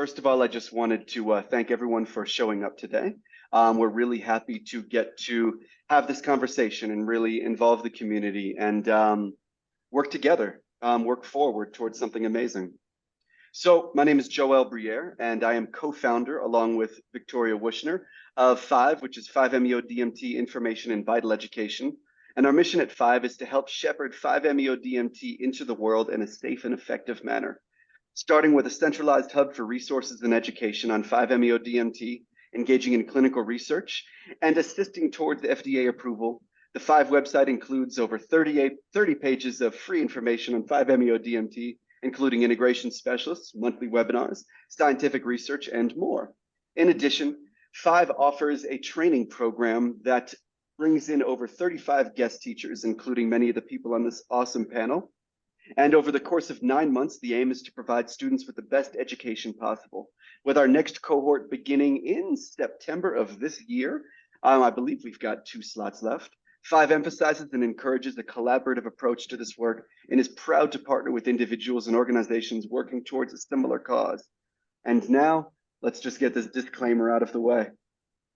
First of all, I just wanted to thank everyone for showing up today. We're really happy to get to have this conversation and really involve the community and work together, work forward towards something amazing. So my name is Joel Brierre, and I am co-founder, along with Victoria Wueschner, of 5, which is 5-MeO-DMT Information and Vital Education. And our mission at 5 is to help shepherd 5-MeO-DMT into the world in a safe and effective manner, starting with a centralized hub for resources and education on 5-MeO-DMT, engaging in clinical research, and assisting towards the FDA approval. The 5 website includes over 30 pages of free information on 5-MeO-DMT, including integration specialists, monthly webinars, scientific research, and more. In addition, 5 offers a training program that brings in over 35 guest teachers, including many of the people on this awesome panel. And over the course of 9 months, the aim is to provide students with the best education possible. With our next cohort beginning in September of this year, I believe we've got 2 slots left. 5 emphasizes and encourages a collaborative approach to this work and is proud to partner with individuals and organizations working towards a similar cause. And now, let's just get this disclaimer out of the way.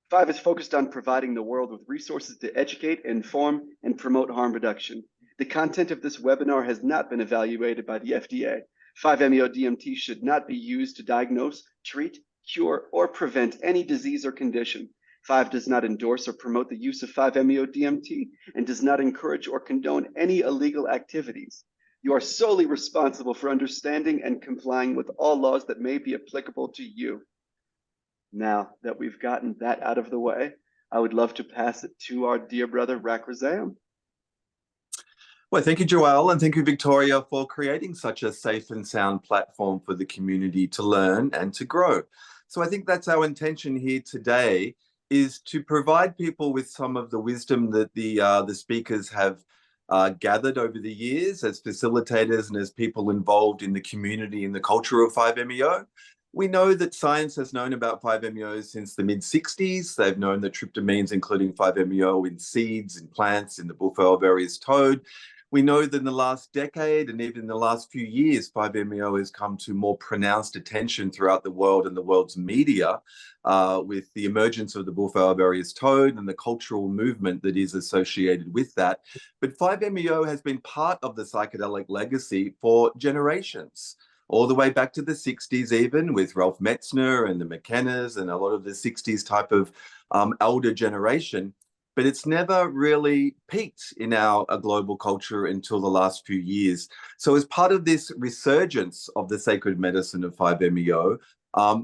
5 is focused on providing the world with resources to educate, inform, and promote harm reduction. The content of this webinar has not been evaluated by the FDA. 5-MeO-DMT should not be used to diagnose, treat, cure, or prevent any disease or condition. 5 does not endorse or promote the use of 5-MeO-DMT and does not encourage or condone any illegal activities. You are solely responsible for understanding and complying with all laws that may be applicable to you. Now that we've gotten that out of the way, I would love to pass it to our dear brother, Rak Razam. Well, thank you, Joel, and thank you, Victoria, for creating such a safe and sound platform for the community to learn and to grow. So I think that's our intention here today, is to provide people with some of the wisdom that the speakers have gathered over the years as facilitators and as people involved in the community and the culture of 5-MeO. We know that science has known about 5-MeO since the mid-60s. They've known the tryptamines, including 5-MeO in seeds, in plants, in the buffalo berries toad. We know that in the last decade and even in the last few years, 5-MeO has come to more pronounced attention throughout the world and the world's media with the emergence of the buffalo berries toad and the cultural movement that is associated with that. But 5-MeO has been part of the psychedelic legacy for generations, all the way back to the 60s, even with Ralph Metzner and the McKennas and a lot of the 60s type of elder generation. But it's never really peaked in our global culture until the last few years. So as part of this resurgence of the sacred medicine of 5-MeO,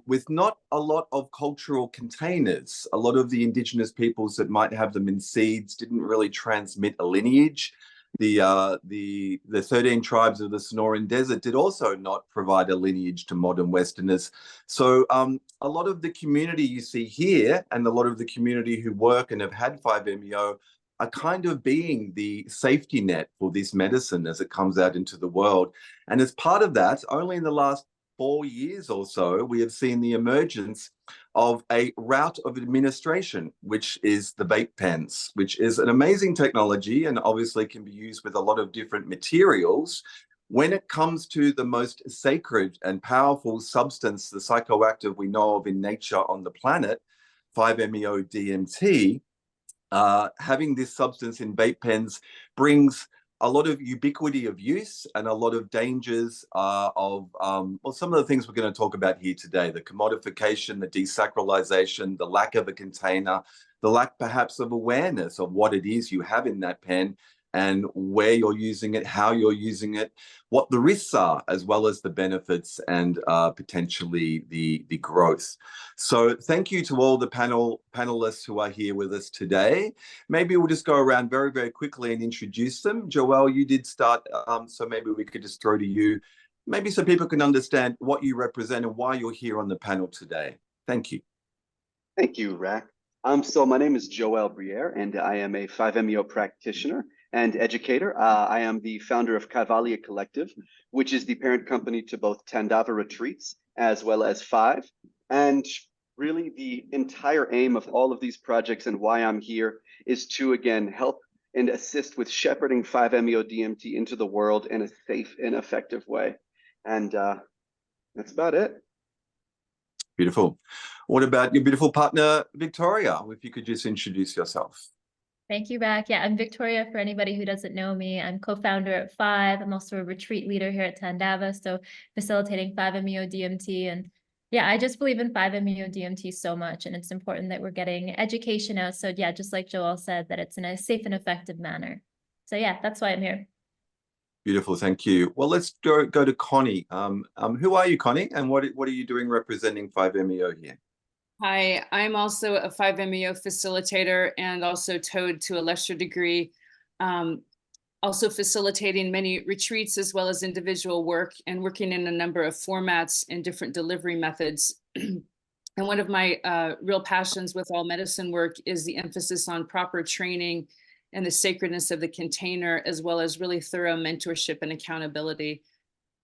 with not a lot of cultural containers, a lot of the indigenous peoples that might have them in seeds didn't really transmit a lineage. The 13 tribes of the Sonoran Desert did also not provide a lineage to modern Westerners. So a lot of the community you see here and a lot of the community who work and have had 5-MeO are kind of being the safety net for this medicine as it comes out into the world. And as part of that, only in the last 4 years or so, we have seen the emergence of a route of administration, which is the vape pens, which is an amazing technology and obviously can be used with a lot of different materials. When it comes to the most sacred and powerful substance, the psychoactive we know of in nature on the planet, 5-MeO-DMT, having this substance in vape pens brings a lot of ubiquity of use and a lot of dangers of some of the things we're going to talk about here today: the commodification, the desacralization, the lack of a container, the lack perhaps of awareness of what it is you have in that pen and where you're using it, how you're using it, what the risks are, as well as the benefits and potentially the growth. So thank you to all the panelists who are here with us today. Maybe we'll just go around very, very quickly and introduce them. Joel, you did start, so maybe we could just throw to you, maybe so people can understand what you represent and why you're here on the panel today. Thank you. Thank you, Rak. So my name is Joel Brierre, and I am a 5-MeO practitioner and educator. I am the founder of Kaivalya Collective, which is the parent company to both Tandava Retreats as well as 5. And really the entire aim of all of these projects and why I'm here is to, again, help and assist with shepherding 5-MeO-DMT into the world in a safe and effective way. And that's about it. Beautiful. What about your beautiful partner, Victoria? If you could just introduce yourself. Thank you, Rak. Yeah, I'm Victoria. For anybody who doesn't know me, I'm co-founder at 5. I'm also a retreat leader here at Tandava, so facilitating 5-MeO-DMT. And yeah, I just believe in 5-MeO-DMT so much, and it's important that we're getting education out. So yeah, just like Joel said, that it's in a safe and effective manner. So yeah, that's why I'm here. Beautiful, thank you. Well, let's go to Connie. Who are you, Connie, and what are you doing representing 5-MeO here? Hi, I'm also a 5-MeO facilitator and also TOAD to a lesser degree, also facilitating many retreats as well as individual work and working in a number of formats and different delivery methods. And one of my real passions with all medicine work is the emphasis on proper training and the sacredness of the container, as well as really thorough mentorship and accountability.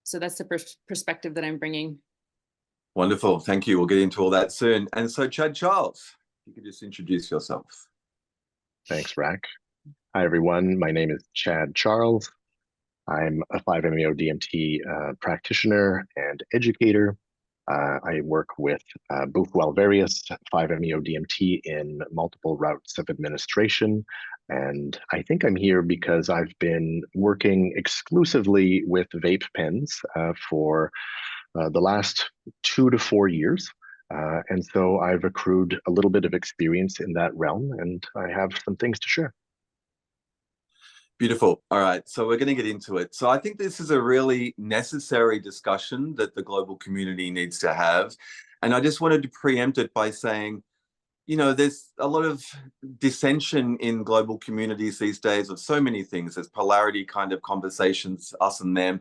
So that's the perspective that I'm bringing. Wonderful, thank you. We'll get into all that soon. And so, Chad Charles, if you could just introduce yourself. Thanks, Rak. Hi, everyone. My name is Chad Charles. I'm a 5-MeO-DMT practitioner and educator. I work with both various 5-MeO-DMT in multiple routes of administration. And I think I'm here because I've been working exclusively with vape pens for the last 2 to 4 years. And so I've accrued a little bit of experience in that realm, and I have some things to share. Beautiful. All right, so we're going to get into it. So I think this is a really necessary discussion that the global community needs to have. And I just wanted to preempt it by saying, you know, there's a lot of dissension in global communities these days of so many things. There's polarity kind of conversations, us and them.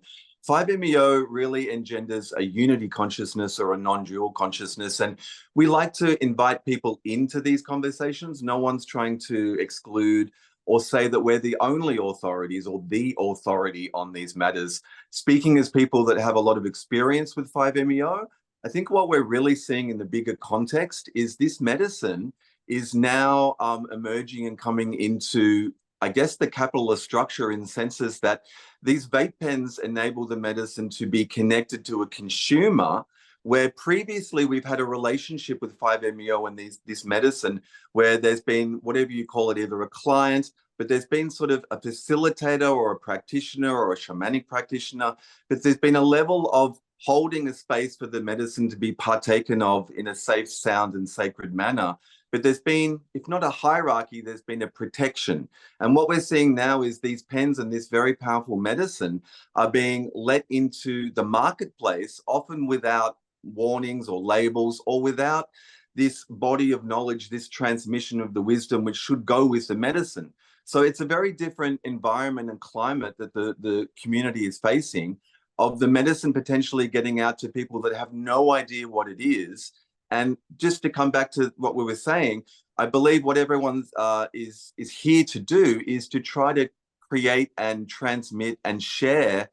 5-MeO really engenders a unity consciousness or a non-dual consciousness. And we like to invite people into these conversations. No one's trying to exclude or say that we're the only authorities or the authority on these matters. Speaking as people that have a lot of experience with 5-MeO, I think what we're really seeing in the bigger context is this medicine is now emerging and coming into, I guess, the capitalist structure in the senses that these vape pens enable the medicine to be connected to a consumer, where previously we've had a relationship with 5-MeO and this medicine where there's been, whatever you call it, either a client, but there's been sort of a facilitator or a practitioner or a shamanic practitioner, but there's been a level of holding a space for the medicine to be partaken of in a safe, sound, and sacred manner. But there's been, if not a hierarchy, there's been a protection. And what we're seeing now is these pens and this very powerful medicine are being let into the marketplace, often without warnings or labels or without this body of knowledge, this transmission of the wisdom which should go with the medicine. So it's a very different environment and climate that the community is facing, of the medicine potentially getting out to people that have no idea what it is. And just to come back to what we were saying, I believe what everyone is here to do is to try to create and transmit and share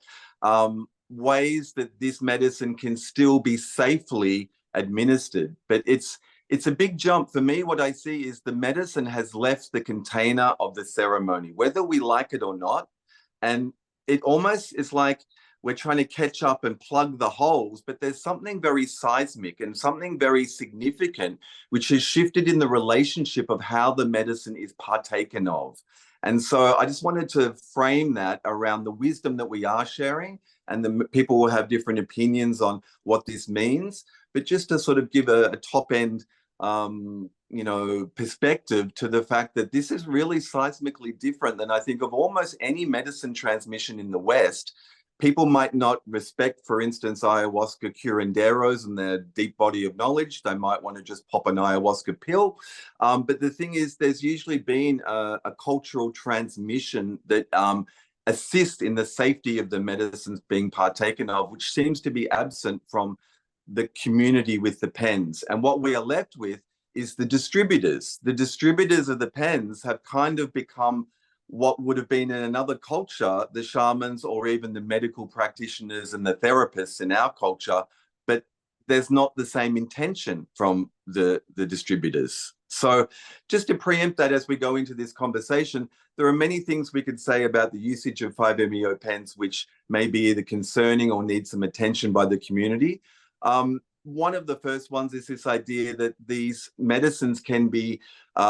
ways that this medicine can still be safely administered. But it's a big jump. For me, what I see is the medicine has left the container of the ceremony, whether we like it or not. And it almost is like we're trying to catch up and plug the holes, but there's something very seismic and something very significant which has shifted in the relationship of how the medicine is partaken of. And so I just wanted to frame that around the wisdom that we are sharing, and the people will have different opinions on what this means, but just to sort of give a top end perspective to the fact that this is really seismically different than I think of almost any medicine transmission in the West. People might not respect, for instance, ayahuasca curanderos and their deep body of knowledge. They might want to just pop an ayahuasca pill. But the thing is, there's usually been a cultural transmission that assists in the safety of the medicines being partaken of, which seems to be absent from the community with the pens. And what we are left with is the distributors. The distributors of the pens have kind of become what would have been in another culture, the shamans or even the medical practitioners and the therapists in our culture, but there's not the same intention from the distributors. So just to preempt that as we go into this conversation, there are many things we could say about the usage of 5-MeO pens, which may be either concerning or need some attention by the community. one of the first ones is this idea that these medicines can be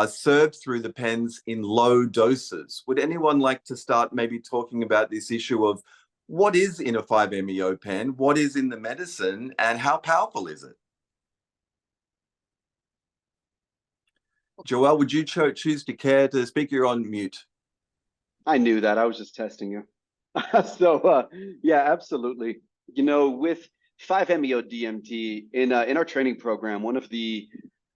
served through the pens in low doses. Would anyone like to start maybe talking about this issue of what is in a 5-MeO pen, what is in the medicine, and how powerful is it? Joelle, would you choose to care to speak? You're on mute. I knew that. I was just testing you. So yeah, absolutely. You know, with 5-MeO-DMT in our training program, one of the,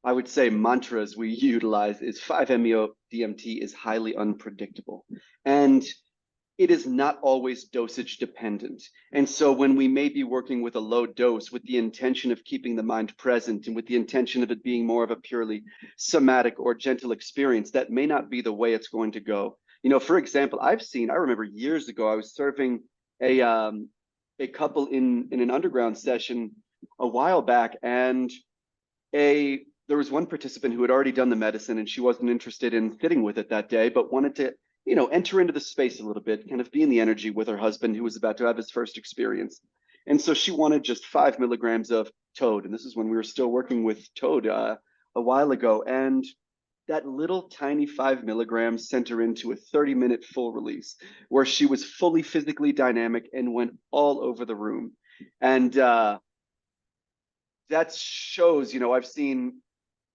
I would say, mantras we utilize is 5-MeO-DMT is highly unpredictable, and it is not always dosage dependent. And so when we may be working with a low dose with the intention of keeping the mind present and with the intention of it being more of a purely somatic or gentle experience, that may not be the way it's going to go. You know, for example, I remember years ago, I was serving a couple in an underground session a while back, and there was one participant who had already done the medicine and she wasn't interested in sitting with it that day, but wanted to, you know, enter into the space a little bit, kind of be in the energy with her husband who was about to have his first experience. And so she wanted just 5 milligrams of toad. And this is when we were still working with toad a while ago. And that little tiny 5 milligrams sent her into a 30-minute full release where she was fully physically dynamic and went all over the room. And that shows, you know, I've seen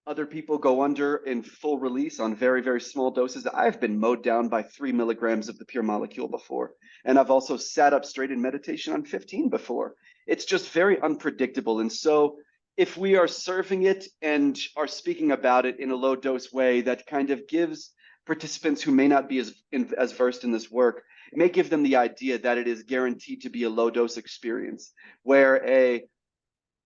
other people go under in full release on very, very small doses. I've been mowed down by 3 milligrams of the pure molecule before. And I've also sat up straight in meditation on 15 before. It's just very unpredictable. And so if we are serving it and are speaking about it in a low dose way that kind of gives participants who may not be as versed in this work, it may give them the idea that it is guaranteed to be a low dose experience, where a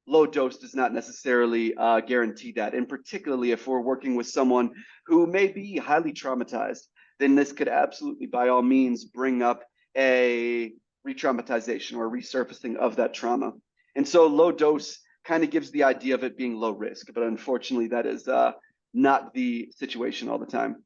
low dose does not necessarily guarantee that. And particularly if we're working with someone who may be highly traumatized, then this could absolutely, by all means, bring up a re-traumatization or resurfacing of that trauma. And so low dose kind of gives the idea of it being low risk, but unfortunately that is not the situation all the time.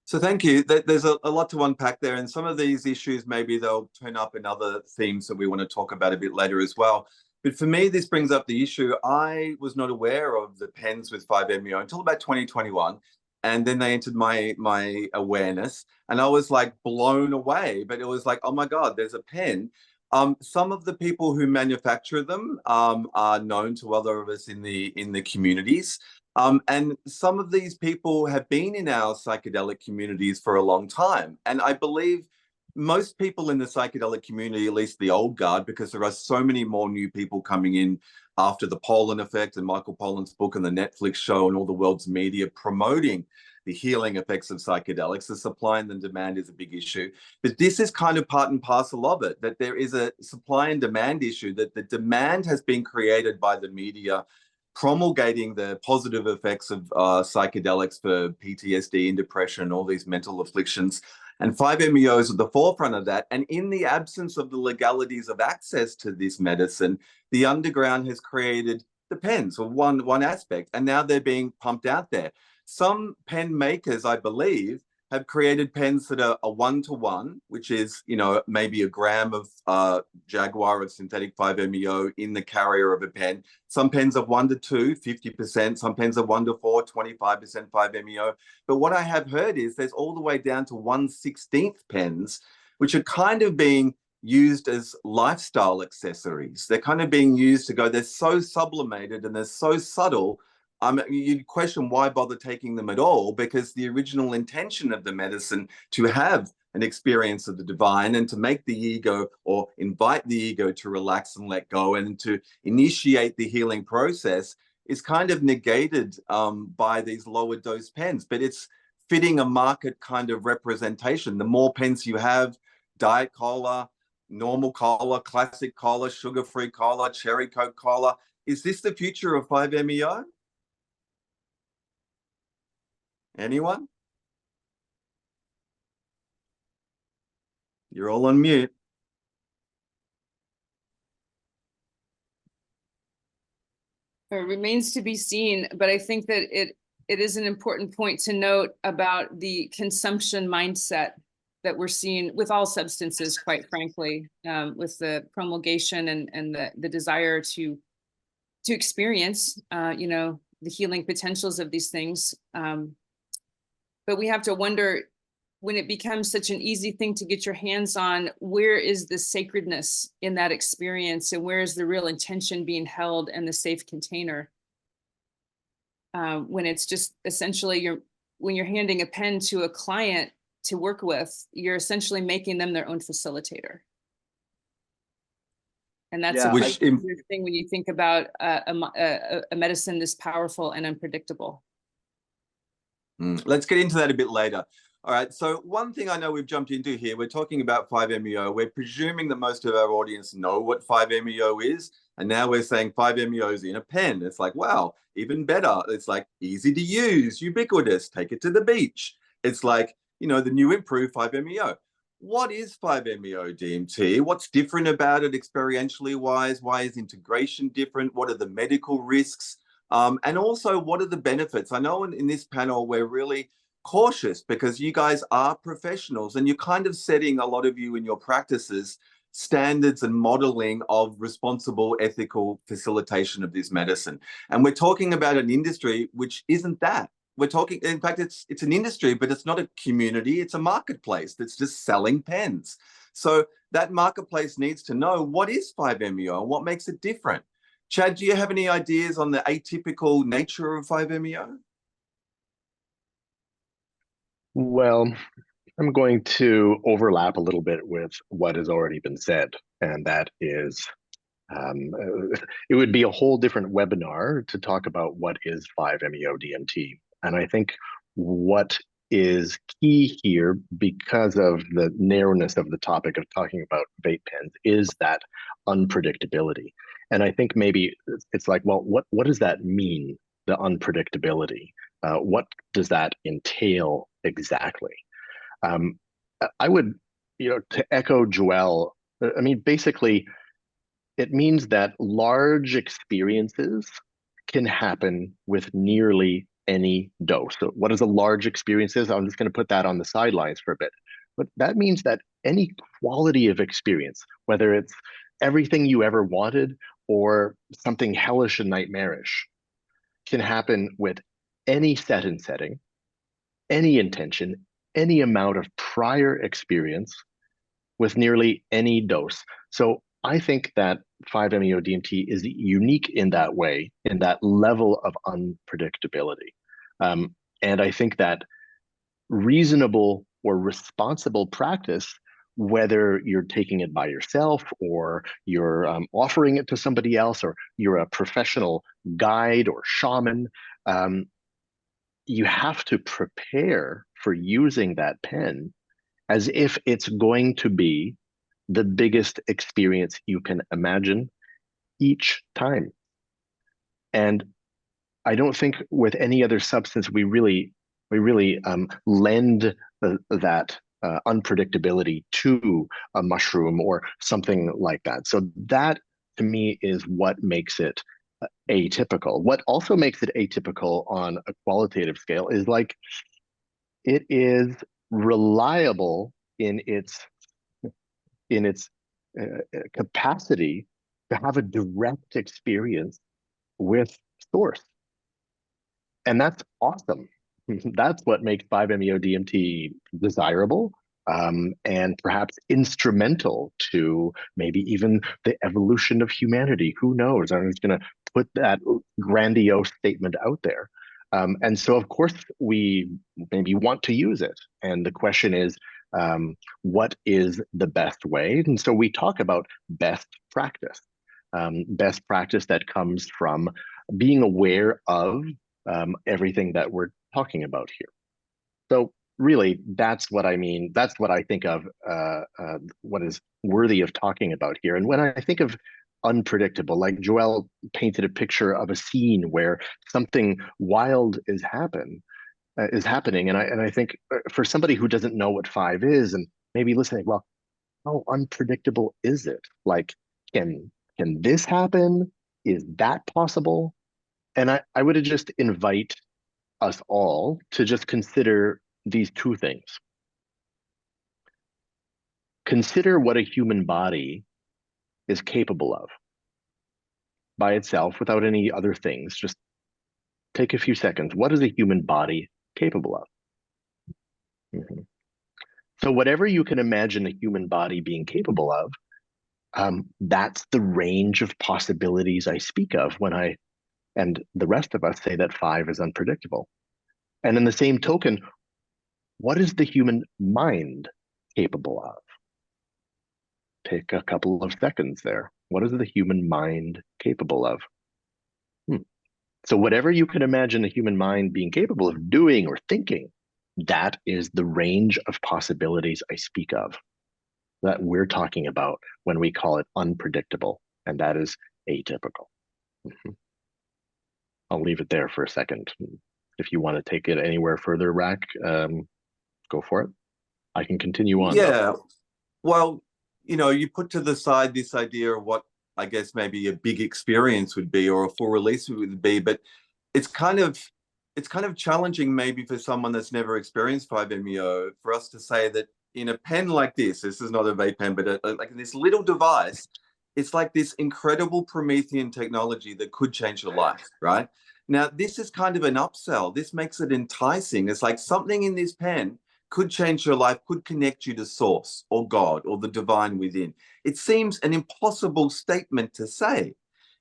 So thank you. There's a lot to unpack there, and some of these issues, maybe they'll turn up in other themes that we want to talk about a bit later as well. But for me, this brings up the issue. I was not aware of the pens with 5-MeO until about 2021. And then they entered my awareness and I was like blown away. But it was like, oh my God, there's a pen. Some of the people who manufacture them are known to other of us in the communities. And some of these people have been in our psychedelic communities for a long time. And I believe most people in the psychedelic community, at least the old guard, because there are so many more new people coming in after the Pollan effect and Michael Pollan's book and the Netflix show and all the world's media promoting the healing effects of psychedelics. The supply and the demand is a big issue. But this is kind of part and parcel of it, that there is a supply and demand issue, that the demand has been created by the media promulgating the positive effects of psychedelics for PTSD and depression, all these mental afflictions. And 5-MeO is at the forefront of that. And in the absence of the legalities of access to this medicine, the underground has created the pens, or one aspect, and now they're being pumped out there. Some pen makers, I believe, have created pens that are a 1-to-1, which is, you know, maybe a gram of Jaguar of synthetic 5-MeO in the carrier of a pen. Some pens are 1-to-2, 50%. Some pens are 1-to-4, 25% 5-MeO. But what I have heard is there's all the way down to 1/16 pens, which are kind of being used as lifestyle accessories. They're kind of being used to go, they're so sublimated and they're so subtle. You'd question why bother taking them at all, because the original intention of the medicine to have an experience of the divine and to make the ego, or invite the ego to relax and let go and to initiate the healing process, is kind of negated by these lower dose pens. But it's fitting a market kind of representation. The more pens you have, diet cola, normal cola, classic cola, sugar-free cola, cherry Coke cola, is this the future of 5-MeO? Anyone? You're all on mute. It remains to be seen, but I think that it is an important point to note about the consumption mindset that we're seeing with all substances, quite frankly, with the promulgation and the desire to to experience, you know, the healing potentials of these things. But we have to wonder, when it becomes such an easy thing to get your hands on, where is the sacredness in that experience, and where is the real intention being held and the safe container? When it's just essentially when you're handing a pen to a client to work with, you're essentially making them their own facilitator. And that's Yeah, a big weird thing when you think about a medicine this powerful and unpredictable. Let's get into that a bit later. All right, so one thing I know we've jumped into here, we're talking about 5-MeO. We're presuming that most of our audience know what 5-MeO is, and now we're saying 5-MeO is in a pen. It's like, wow, even better. It's like easy to use, ubiquitous, take it to the beach. It's like, you know, the new improved 5-MeO. What is 5-MeO-DMT? What's different about it experientially wise? Why is integration different? What are the medical risks? And also, what are the benefits? I know in this panel, we're really cautious because you guys are professionals and you're kind of setting, a lot of you in your practices, standards and modeling of responsible, ethical facilitation of this medicine. And we're talking about an industry which isn't that. We're talking, in fact, it's an industry, but it's not a community, it's a marketplace that's just selling pens. So that marketplace needs to know, what is 5-MeO and what makes it different? Chad, do you have any ideas on the atypical nature of 5-MeO? Well, I'm going to overlap a little bit with what has already been said, and that is it would be a whole different webinar to talk about what is 5-MeO-DMT. And I think what is key here, because of the narrowness of the topic of talking about vape pens, is that unpredictability. And I think maybe it's like, well, what does that mean, the unpredictability? What does that entail exactly? I would, to echo Joelle, I mean, basically, it means that large experiences can happen with nearly any dose. So what is a large experience is? I'm just going to put that on the sidelines for a bit. But that means that any quality of experience, whether it's everything you ever wanted or something hellish and nightmarish, can happen with any set and setting, any intention, any amount of prior experience with nearly any dose. So I think that 5-MeO-DMT is unique in that way, in that level of unpredictability. And I think that reasonable or responsible practice, whether you're taking it by yourself or you're offering it to somebody else, or you're a professional guide or shaman, you have to prepare for using that pen as if it's going to be the biggest experience you can imagine each time. And I don't think with any other substance we really lend that unpredictability to a mushroom or something like that. So that, to me, is what makes it atypical. What also makes it atypical on a qualitative scale is like it is reliable in its capacity to have a direct experience with source. And that's awesome. That's what makes 5-MeO-DMT desirable, and perhaps instrumental to maybe even the evolution of humanity. Who knows? I'm just going to put that grandiose statement out there. And so, of course, we maybe want to use it. And the question is, what is the best way? And so we talk about best practice that comes from being aware of everything that we're talking about here. So really, that's what I mean. That's what I think of what is worthy of talking about here. And when I think of unpredictable, like Joelle painted a picture of a scene where something wild is happening, and I think for somebody who doesn't know what 5 is and maybe listening, well, how unpredictable is it? Like, can this happen? Is that possible? And I would just invite us all to just consider these two things. Consider what a human body is capable of. by itself without any other things, just take a few seconds. What is a human body capable of? Mhm. So whatever you can imagine a human body being capable of, that's the range of possibilities I speak of when and the rest of us say that 5 is unpredictable. And in the same token, what is the human mind capable of? Take a couple of seconds there. What is the human mind capable of? So whatever you can imagine a human mind being capable of doing or thinking, that is the range of possibilities I speak of, that we're talking about when we call it unpredictable, and that is atypical. I'll leave it there for a second. If you want to take it anywhere further, Rak, go for it. I can continue on. Yeah. Though. Well, you put to the side this idea of what I guess maybe a big experience would be or a full release would be, but it's kind of challenging maybe for someone that's never experienced 5-MeO for us to say that in a pen like this is not a vape pen, but like this little device, it's like this incredible Promethean technology that could change your life, right? Now, this is kind of an upsell. This makes it enticing. It's like something in this pen could change your life, could connect you to source or God or the divine within. It seems an impossible statement to say.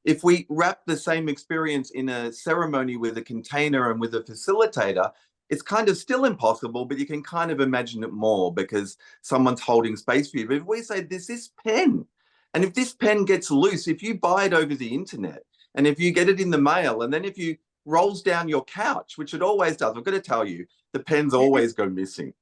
If we wrap the same experience in a ceremony with a container and with a facilitator, it's kind of still impossible, but you can kind of imagine it more because someone's holding space for you. But if we say there's this pen, and if this pen gets loose, if you buy it over the internet, and if you get it in the mail, and then if you rolls down your couch, which it always does, I've got to tell you, the pens always go missing,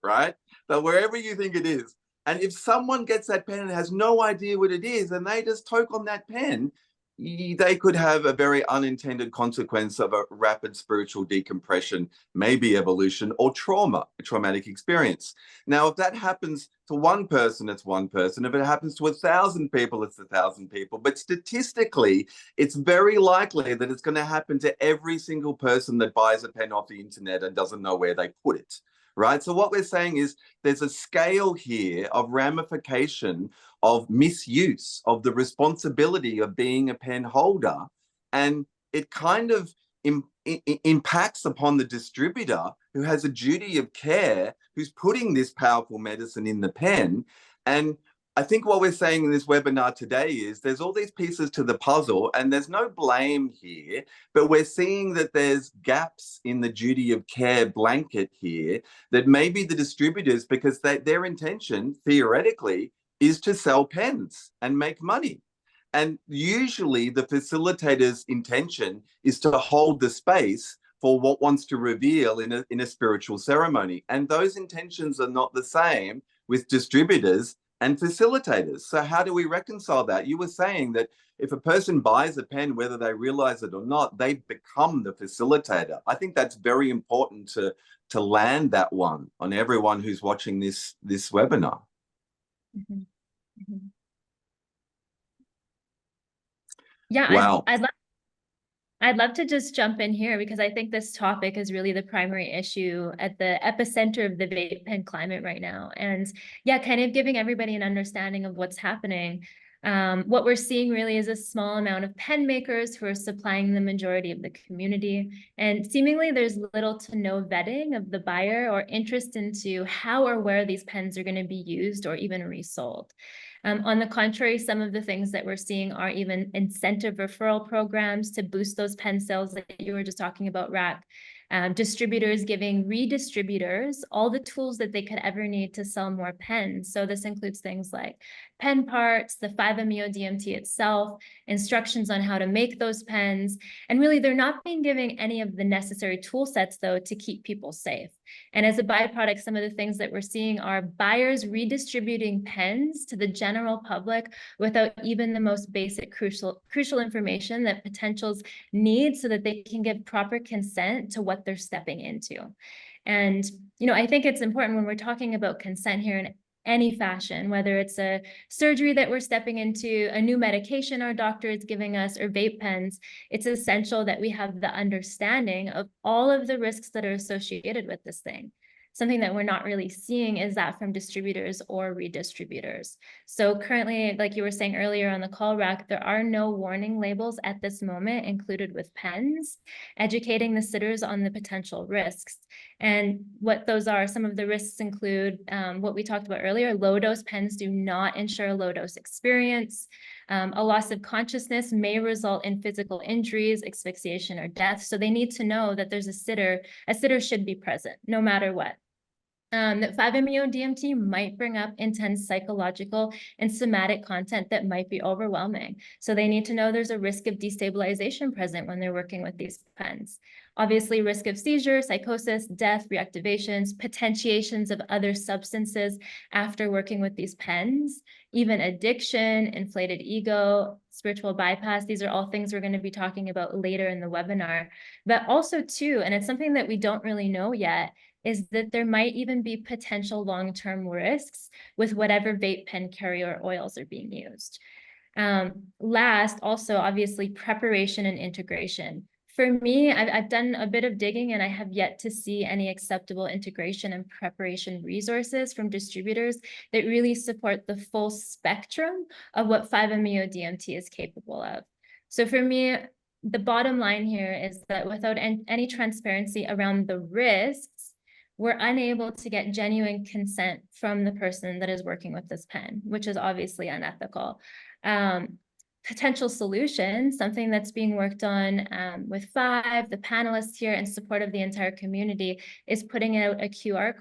right? But wherever you think it is. And if someone gets that pen and has no idea what it is, and they just toke on that pen, they could have a very unintended consequence of a rapid spiritual decompression, maybe evolution or trauma, a traumatic experience. Now, if that happens to one person, it's one person. If it happens to 1,000 people, it's 1,000 people. But statistically, it's very likely that it's going to happen to every single person that buys a pen off the internet and doesn't know where they put it. Right. So what we're saying is there's a scale here of ramification of misuse of the responsibility of being a pen holder. And it kind of impacts upon the distributor who has a duty of care, who's putting this powerful medicine in the pen. And I think what we're saying in this webinar today is there's all these pieces to the puzzle and there's no blame here, but we're seeing that there's gaps in the duty of care blanket here that maybe the distributors, because their intention theoretically is to sell pens and make money. And usually the facilitator's intention is to hold the space for what wants to reveal in a spiritual ceremony. And those intentions are not the same with distributors and facilitators. So how do we reconcile that? You were saying that if a person buys a pen, whether they realize it or not, they become the facilitator. I think that's very important to land that one on everyone who's watching this webinar. Mm-hmm. Mm-hmm. Yeah, wow. I'd love to just jump in here because I think this topic is really the primary issue at the epicenter of the vape pen climate right now. And yeah, kind of giving everybody an understanding of what's happening. What we're seeing really is a small amount of pen makers who are supplying the majority of the community. And seemingly there's little to no vetting of the buyer or interest into how or where these pens are going to be used or even resold. On the contrary, some of the things that we're seeing are even incentive referral programs to boost those pen sales that you were just talking about, Rak. Distributors giving redistributors all the tools that they could ever need to sell more pens. So this includes things like pen parts, the 5-MeO-DMT itself, instructions on how to make those pens. And really, they're not being given any of the necessary tool sets, though, to keep people safe. And as a byproduct, some of the things that we're seeing are buyers redistributing pens to the general public without even the most basic crucial information that potentials need so that they can give proper consent to what they're stepping into. And, I think it's important when we're talking about consent here in any fashion, whether it's a surgery that we're stepping into, a new medication our doctor is giving us, or vape pens, it's essential that we have the understanding of all of the risks that are associated with this thing. something that we're not really seeing is that from distributors or redistributors. So currently, like you were saying earlier on the call, Rak, there are no warning labels at this moment included with pens, educating the sitters on the potential risks. And what those are, some of the risks include what we talked about earlier. Low dose pens do not ensure a low dose experience. A loss of consciousness may result in physical injuries, asphyxiation, or death. So they need to know that there's a sitter should be present no matter what. That 5-MeO-DMT might bring up intense psychological and somatic content that might be overwhelming. So they need to know there's a risk of destabilization present when they're working with these pens. Obviously, risk of seizure, psychosis, death, reactivations, potentiations of other substances after working with these pens, even addiction, inflated ego, spiritual bypass. These are all things we're going to be talking about later in the webinar. But also too, and it's something that we don't really know yet, is that there might even be potential long-term risks with whatever vape pen carrier oils are being used. Last, also, obviously, preparation and integration. For me, I've done a bit of digging and I have yet to see any acceptable integration and preparation resources from distributors that really support the full spectrum of what 5-MeO-DMT is capable of. So for me, the bottom line here is that without any transparency around the risks, we're unable to get genuine consent from the person that is working with this pen, which is obviously unethical. Potential solutions, something that's being worked on with 5, the panelists here in support of the entire community, is putting out a QR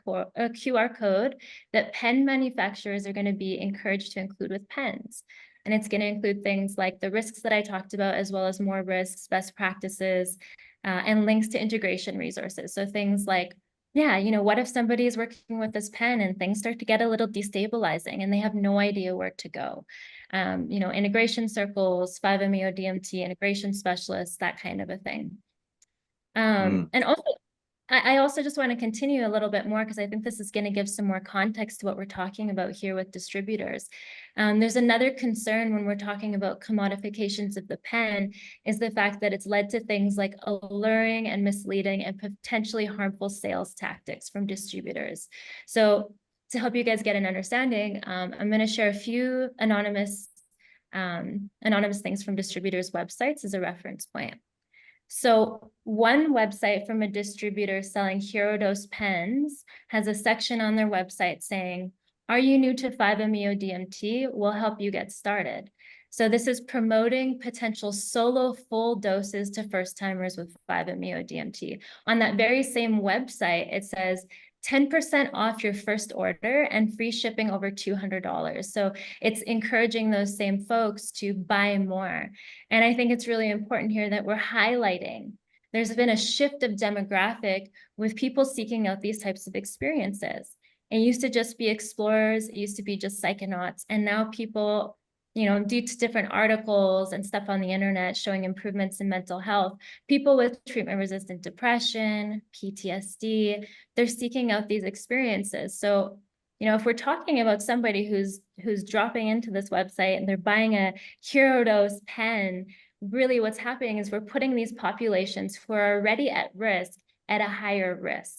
code that pen manufacturers are going to be encouraged to include with pens. And it's going to include things like the risks that I talked about, as well as more risks, best practices, and links to integration resources. So things like, yeah, what if somebody is working with this pen and things start to get a little destabilizing and they have no idea where to go? Integration circles, 5-MeO-DMT integration specialists, that kind of a thing. And also, I also just want to continue a little bit more because I think this is going to give some more context to what we're talking about here with distributors. There's another concern when we're talking about commodifications of the pen is the fact that it's led to things like alluring and misleading and potentially harmful sales tactics from distributors. So to help you guys get an understanding, I'm going to share a few anonymous things from distributors' websites as a reference point. So one website from a distributor selling hero dose pens has a section on their website saying, "Are you new to 5-MeO-DMT? We'll help you get started." So this is promoting potential solo full doses to first timers with 5-MeO-DMT. On that very same website, it says 10% off your first order and free shipping over $200. So it's encouraging those same folks to buy more. And I think it's really important here that we're highlighting there's been a shift of demographic with people seeking out these types of experiences. It used to just be explorers, it used to be just psychonauts, and now people, due to different articles and stuff on the internet showing improvements in mental health, people with treatment-resistant depression, PTSD, they're seeking out these experiences. So, if we're talking about somebody who's dropping into this website and they're buying a hero dose pen, really what's happening is we're putting these populations who are already at risk at a higher risk.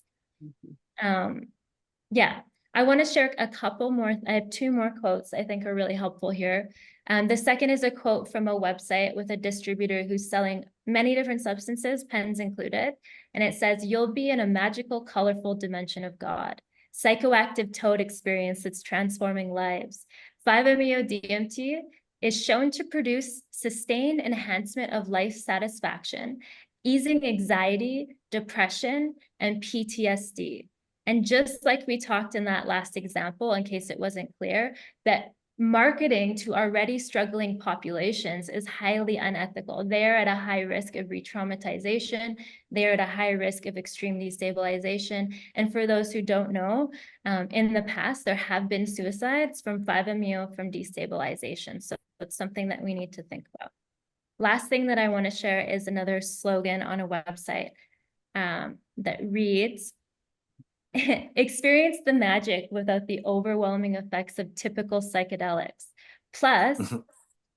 Yeah, I want to share a couple more. I have 2 more quotes I think are really helpful here. The second is a quote from a website with a distributor who's selling many different substances, pens included. And it says, "You'll be in a magical, colorful dimension of God. Psychoactive toad experience that's transforming lives. 5-MeO-DMT is shown to produce sustained enhancement of life satisfaction, easing anxiety, depression, and PTSD." And just like we talked in that last example, in case it wasn't clear, that marketing to already struggling populations is highly unethical. They're at a high risk of re-traumatization. They're at a high risk of extreme destabilization. And for those who don't know, in the past, there have been suicides from 5-MeO from destabilization. So it's something that we need to think about. Last thing that I want to share is another slogan on a website that reads, "Experience the magic without the overwhelming effects of typical psychedelics. Plus,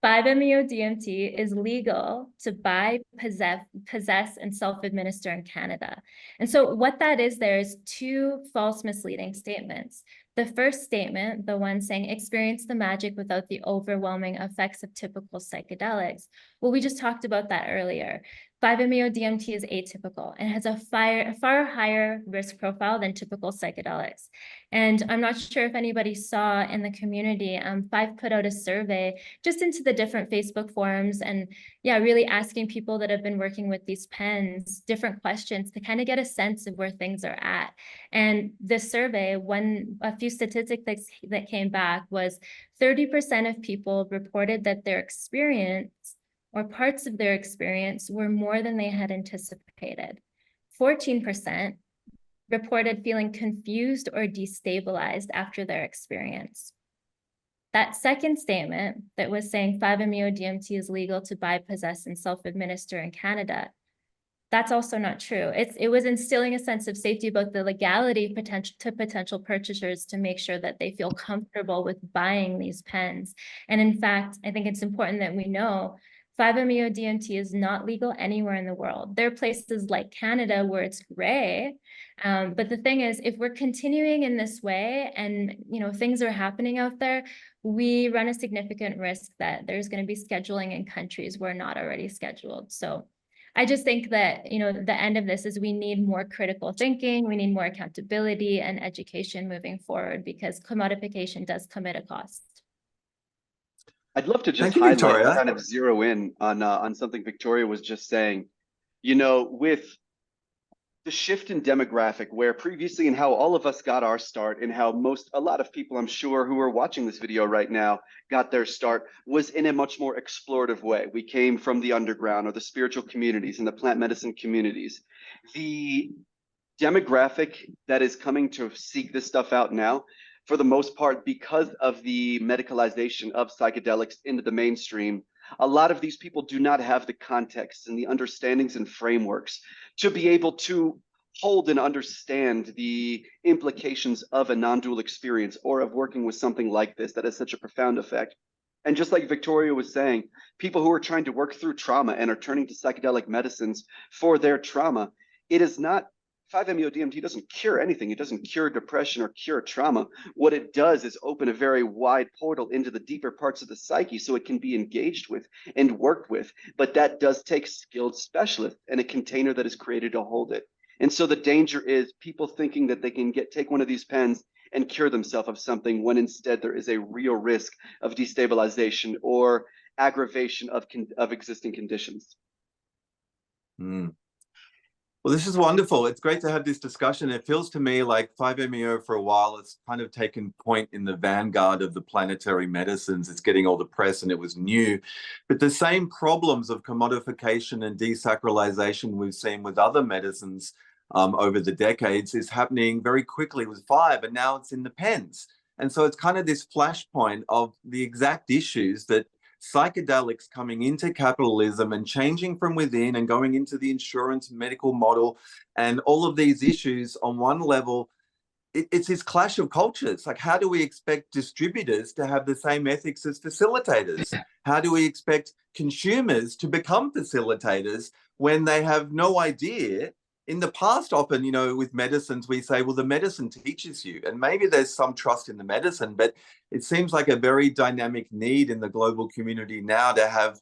5-MeO-DMT is legal to buy, possess, and self-administer in Canada. And so what that is, there is two false misleading statements. The first statement, the one saying experience the magic without the overwhelming effects of typical psychedelics. Well, we just talked about that earlier. 5-MeO-DMT is atypical and has a far higher risk profile than typical psychedelics. And I'm not sure if anybody saw in the community, 5 put out a survey just into the different Facebook forums and really asking people that have been working with these pens different questions to kind of get a sense of where things are at. And this survey, a few statistics that came back was 30% of people reported that their experience or parts of their experience were more than they had anticipated. 14% reported feeling confused or destabilized after their experience. That second statement that was saying 5-MeO-DMT is legal to buy, possess, and self-administer in Canada, that's also not true. It was instilling a sense of safety about the legality to potential purchasers to make sure that they feel comfortable with buying these pens. And in fact, I think it's important that we know 5-MeO-DMT is not legal anywhere in the world. There are places like Canada where it's gray. But the thing is, if we're continuing in this way and things are happening out there, we run a significant risk that there's going to be scheduling in countries where not already scheduled. So I just think that, the end of this is we need more critical thinking, we need more accountability and education moving forward because commodification does come at a cost. I'd love to just Thank you, highlight, Victoria. kind of zero in on something Victoria was just saying. With the shift in demographic, where previously and how all of us got our start and how a lot of people, I'm sure, who are watching this video right now got their start was in a much more explorative way. We came from the underground or the spiritual communities and the plant medicine communities. The demographic that is coming to seek this stuff out now, for the most part, because of the medicalization of psychedelics into the mainstream, a lot of these people do not have the context and the understandings and frameworks to be able to hold and understand the implications of a non-dual experience or of working with something like this that has such a profound effect. And just like Victoria was saying, people who are trying to work through trauma and are turning to psychedelic medicines for their trauma, it is not 5-MeO-DMT doesn't cure anything. It doesn't cure depression or cure trauma. What it does is open a very wide portal into the deeper parts of the psyche so it can be engaged with and worked with. But that does take skilled specialists and a container that is created to hold it. And so the danger is people thinking that they can take one of these pens and cure themselves of something when instead there is a real risk of destabilization or aggravation of existing conditions. Mm. Well, this is wonderful. It's great to have this discussion. It feels to me like 5-MeO for a while, it's kind of taken point in the vanguard of the planetary medicines. It's getting all the press and it was new. But the same problems of commodification and desacralization we've seen with other medicines over the decades is happening very quickly with 5, and now it's in the pens. And so it's kind of this flashpoint of the exact issues that psychedelics coming into capitalism and changing from within and going into the insurance medical model and all of these issues on one level, it's this clash of cultures. Like, how do we expect distributors to have the same ethics as facilitators? How do we expect consumers to become facilitators when they have no idea? In the past, often, with medicines, we say, well, the medicine teaches you, and maybe there's some trust in the medicine, but it seems like a very dynamic need in the global community now to have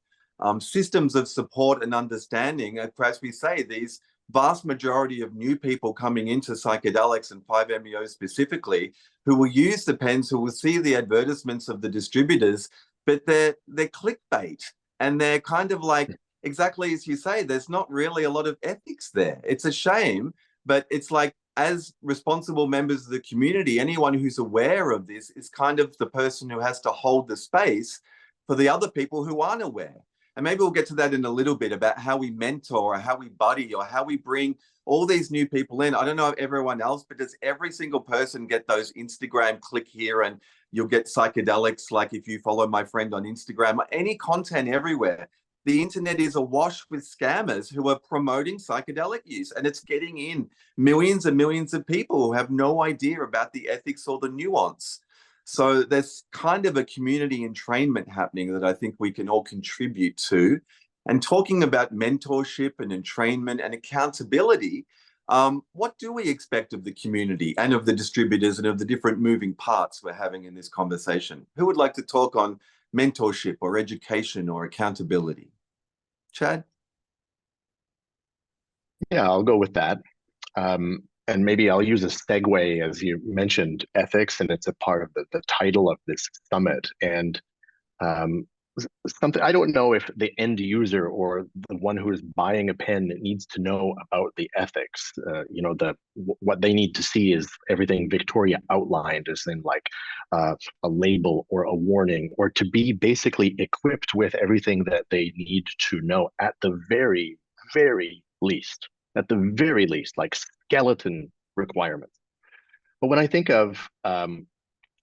systems of support and understanding. As we say, these vast majority of new people coming into psychedelics and 5-MeO specifically, who will use the pens, who will see the advertisements of the distributors, but they're clickbait, and they're kind of like, exactly as you say, there's not really a lot of ethics there. It's a shame, but it's like, as responsible members of the community, anyone who's aware of this is kind of the person who has to hold the space for the other people who aren't aware. And maybe we'll get to that in a little bit about how we mentor or how we buddy or how we bring all these new people in. I don't know if everyone else, but does every single person get those Instagram click here and you'll get psychedelics? Like if you follow my friend on Instagram, any content everywhere. The internet is awash with scammers who are promoting psychedelic use, and it's getting in millions and millions of people who have no idea about the ethics or the nuance. So there's kind of a community entrainment happening that I think we can all contribute to. And talking about mentorship and entrainment and accountability, what do we expect of the community and of the distributors and of the different moving parts we're having in this conversation? Who would like to talk on mentorship or education or accountability? Chad? Yeah, I'll go with that. And maybe I'll use a segue, as you mentioned, ethics, and it's a part of the title of this summit. And something, I don't know if the end user or the one who is buying a pen needs to know about the ethics. What they need to see is everything Victoria outlined, as in like a label or a warning, or to be basically equipped with everything that they need to know at the very, very least. At the very least, like skeleton requirements. But when I think of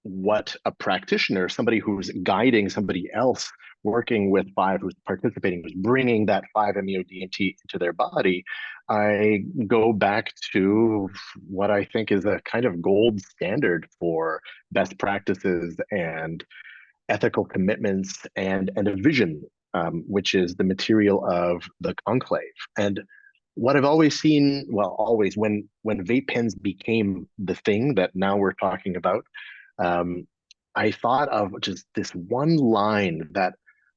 what a practitioner, somebody who's guiding somebody else working with 5, who's participating, who's bringing that 5-MeO-DMT into their body, I go back to what I think is a kind of gold standard for best practices and ethical commitments and a vision, which is the material of the conclave. And what I've always seen, well, always when vape pens became the thing that now we're talking about, I thought of just this one line that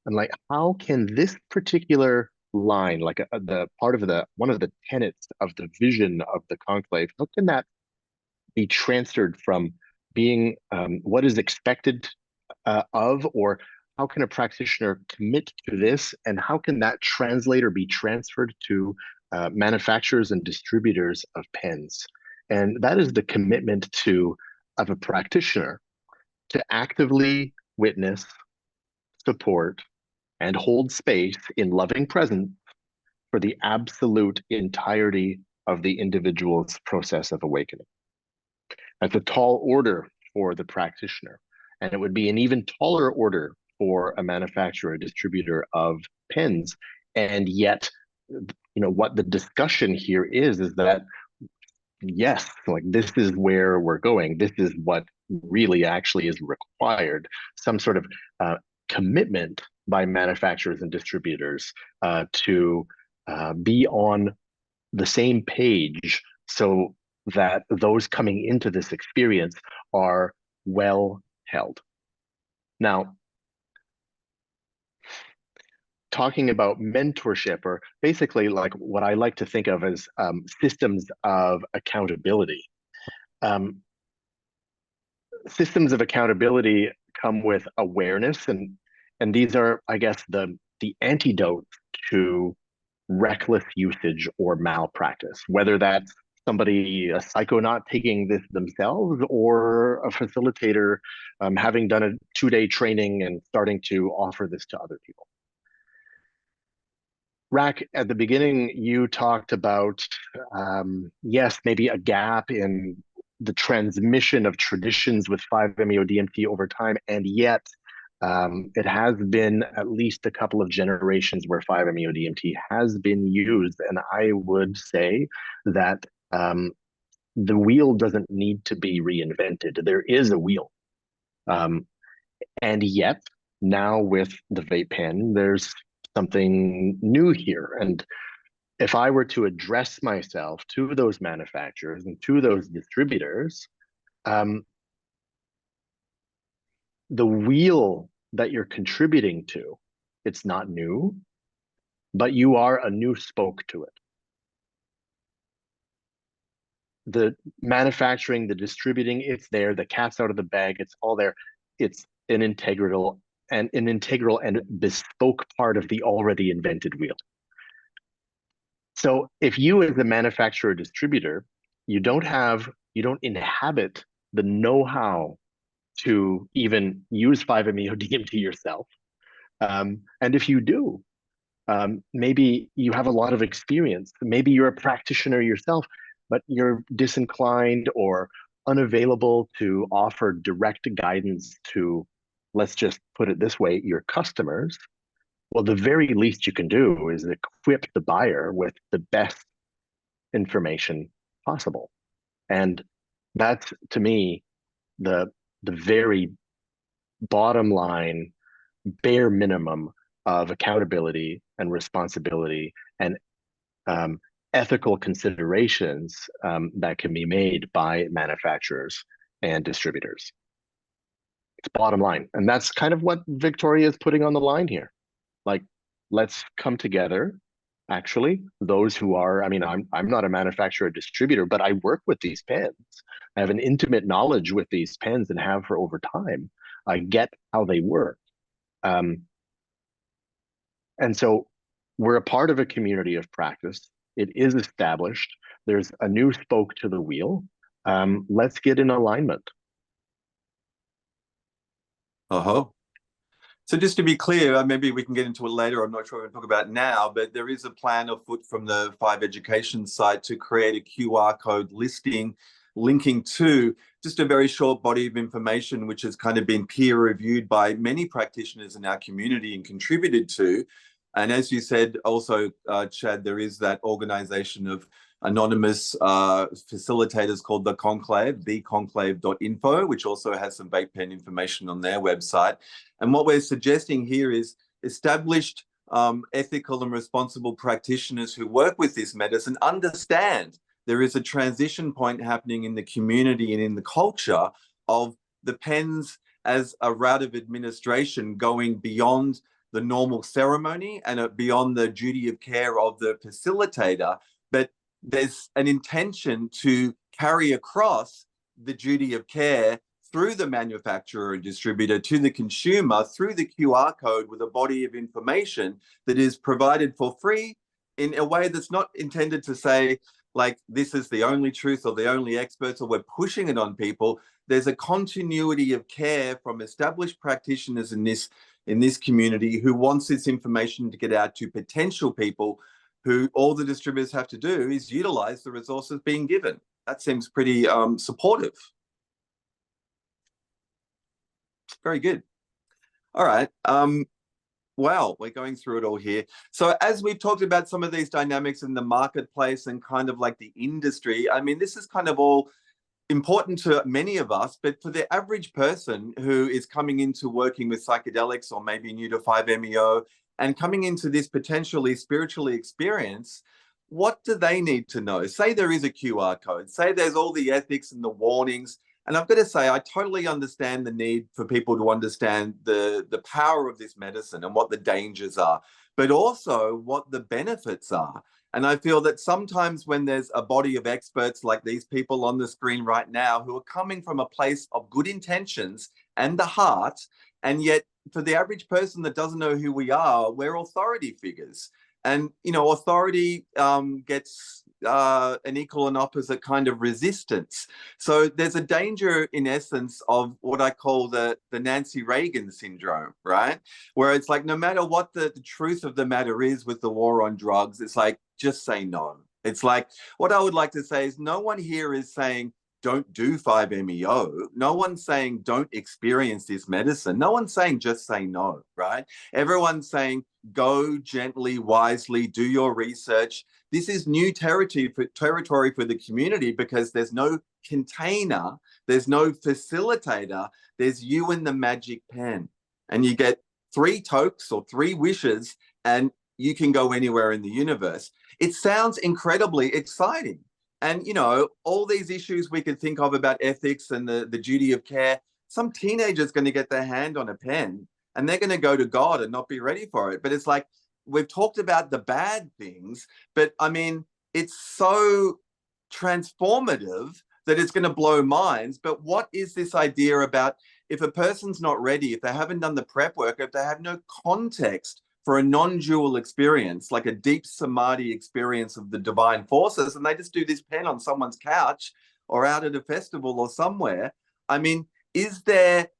I'm like, how can this particular line, like the part of one of the tenets of the vision of the conclave, how can that be transferred from being what is expected of, or how can a practitioner commit to this, and how can that translate or be transferred to manufacturers and distributors of pens? And that is the commitment of a practitioner to actively witness, support, and hold space in loving presence for the absolute entirety of the individual's process of awakening. That's a tall order for the practitioner, and it would be an even taller order for a manufacturer, a distributor of pens. And yet, what the discussion here is that yes, like this is where we're going. This is what really actually is required. Some sort of commitment by manufacturers and distributors to be on the same page so that those coming into this experience are well held. Now, talking about mentorship, or basically like what I like to think of as systems of accountability. Systems of accountability come with awareness, and these are, I guess, the antidote to reckless usage or malpractice, whether that's somebody, a psychonaut, taking this themselves, or a facilitator having done a 2-day training and starting to offer this to other people. Rak, at the beginning, you talked about, yes, maybe a gap in the transmission of traditions with 5-MeO-DMT over time, and yet it has been at least a couple of generations where 5-MeO-DMT has been used, and I would say that the wheel doesn't need to be reinvented. There is a wheel. And yet, now with the vape pen, there's something new here. And if I were to address myself to those manufacturers and to those distributors, the wheel that you're contributing to, it's not new, but you are a new spoke to it. The manufacturing, the distributing, it's there. The cat's out of the bag. It's all there. It's an integral and bespoke part of the already invented wheel. So if you as a manufacturer distributor, you don't inhabit the know-how to even use 5-MeO-DMT yourself. And if you do, maybe you have a lot of experience. Maybe you're a practitioner yourself, but you're disinclined or unavailable to offer direct guidance to, let's just put it this way, your customers. Well, the very least you can do is equip the buyer with the best information possible. And that's, to me, the the very bottom line, bare minimum of accountability and responsibility and ethical considerations that can be made by manufacturers and distributors. It's bottom line. And that's kind of what Victoria is putting on the line here. Like, let's come together. Actually, those who are, I mean, I'm not a manufacturer or distributor, but I work with these pens. I have an intimate knowledge with these pens and have for over time. I get how they work. And so we're a part of a community of practice. It is established. There's a new spoke to the wheel. Let's get in alignment. So just to be clear, maybe we can get into it later. I'm not sure we're going to talk about it now, but there is a plan afoot from the 5 Education site to create a QR code listing, linking to just a very short body of information, which has kind of been peer reviewed by many practitioners in our community and contributed to. And as you said, also, Chad, there is that organization of anonymous facilitators called the Conclave, theconclave.info, which also has some vape pen information on their website. And what we're suggesting here is established ethical and responsible practitioners who work with this medicine understand there is a transition point happening in the community and in the culture of the pens as a route of administration going beyond the normal ceremony and beyond the duty of care of the facilitator, but there's an intention to carry across the duty of care through the manufacturer and distributor to the consumer through the QR code with a body of information that is provided for free in a way that's not intended to say, like, this is the only truth or the only experts or we're pushing it on people. There's a continuity of care from established practitioners in this community who wants this information to get out to potential people who all the distributors have to do is utilize the resources being given. That seems pretty supportive. Very good. All right. Wow, we're going through it all here. So as we've talked about some of these dynamics in the marketplace and kind of like the industry, I mean, this is kind of all important to many of us, but for the average person who is coming into working with psychedelics or maybe new to 5-MeO and coming into this potentially spiritually experience, what do they need to know? Say there is a QR code, say there's all the ethics and the warnings. And I've got to say, I totally understand the need for people to understand the power of this medicine and what the dangers are, but also what the benefits are. And I feel that sometimes when there's a body of experts like these people on the screen right now who are coming from a place of good intentions and the heart, and yet for the average person that doesn't know who we are, we're authority figures. And, you know, authority gets an equal and opposite kind of resistance. So there's a danger, in essence, of what I call the Nancy Reagan syndrome, right? Where it's like, no matter what the truth of the matter is with the war on drugs, it's like, just say no. It's like, what I would like to say is no one here is saying, don't do 5-MeO. No one's saying don't experience this medicine. No one's saying just say no, right? Everyone's saying go gently, wisely, do your research. This is new territory for the community because there's no container, there's no facilitator, there's you and the magic pen. And you get 3 tokes or 3 wishes and you can go anywhere in the universe. It sounds incredibly exciting. And, you know, all these issues we could think of about ethics and the duty of care, some teenager's going to get their hand on a pen and they're going to go to God and not be ready for it. But it's like, we've talked about the bad things, but I mean, it's so transformative that it's going to blow minds. But what is this idea about if a person's not ready, if they haven't done the prep work, if they have no context for a non-dual experience, like a deep samadhi experience of the divine forces, and they just do this pen on someone's couch or out at a festival or somewhere. I mean, here's the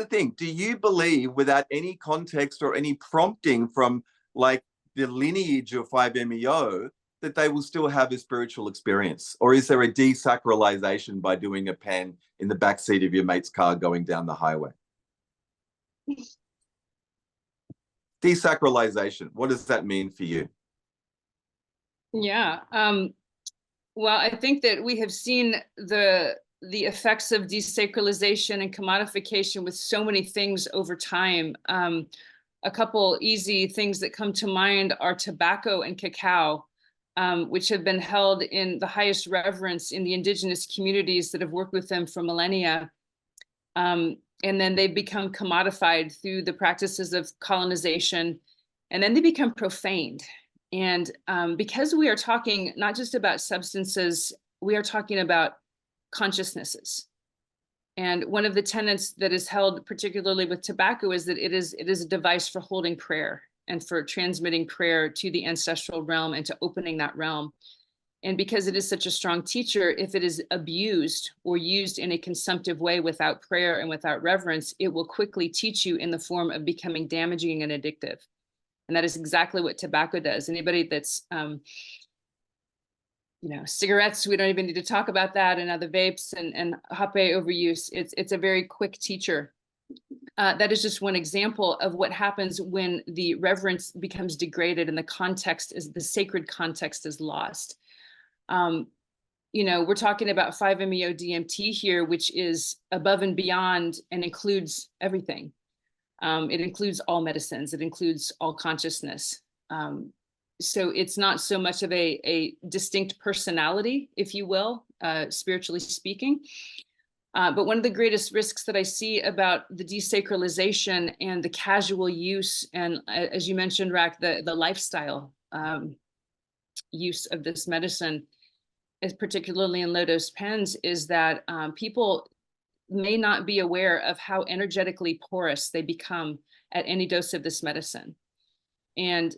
thing. Do you believe without any context or any prompting from like the lineage of 5-MeO that they will still have a spiritual experience? Or is there a desacralization by doing a pen in the backseat of your mate's car going down the highway? Desacralization, what does that mean for you? Yeah, well, I think that we have seen the the effects of desacralization and commodification with so many things over time. A couple easy things that come to mind are tobacco and cacao, which have been held in the highest reverence in the indigenous communities that have worked with them for millennia. And then they become commodified through the practices of colonization, and then they become profaned. And because we are talking not just about substances, we are talking about consciousnesses. And one of the tenets that is held particularly with tobacco is that it is a device for holding prayer and for transmitting prayer to the ancestral realm and to opening that realm. And because it is such a strong teacher, if it is abused or used in a consumptive way without prayer and without reverence, it will quickly teach you in the form of becoming damaging and addictive. And that is exactly what tobacco does. Anybody that's cigarettes, we don't even need to talk about that, and other vapes and hape overuse. It's a very quick teacher. That is just one example of what happens when the reverence becomes degraded and the sacred context is lost. We're talking about 5-MeO-DMT here, which is above and beyond and includes everything. It includes all medicines. It includes all consciousness. So it's not so much of a distinct personality, if you will, spiritually speaking. But one of the greatest risks that I see about the desacralization and the casual use, and as you mentioned, Rak, the lifestyle use of this medicine, is particularly in low-dose pens, is that people may not be aware of how energetically porous they become at any dose of this medicine. And,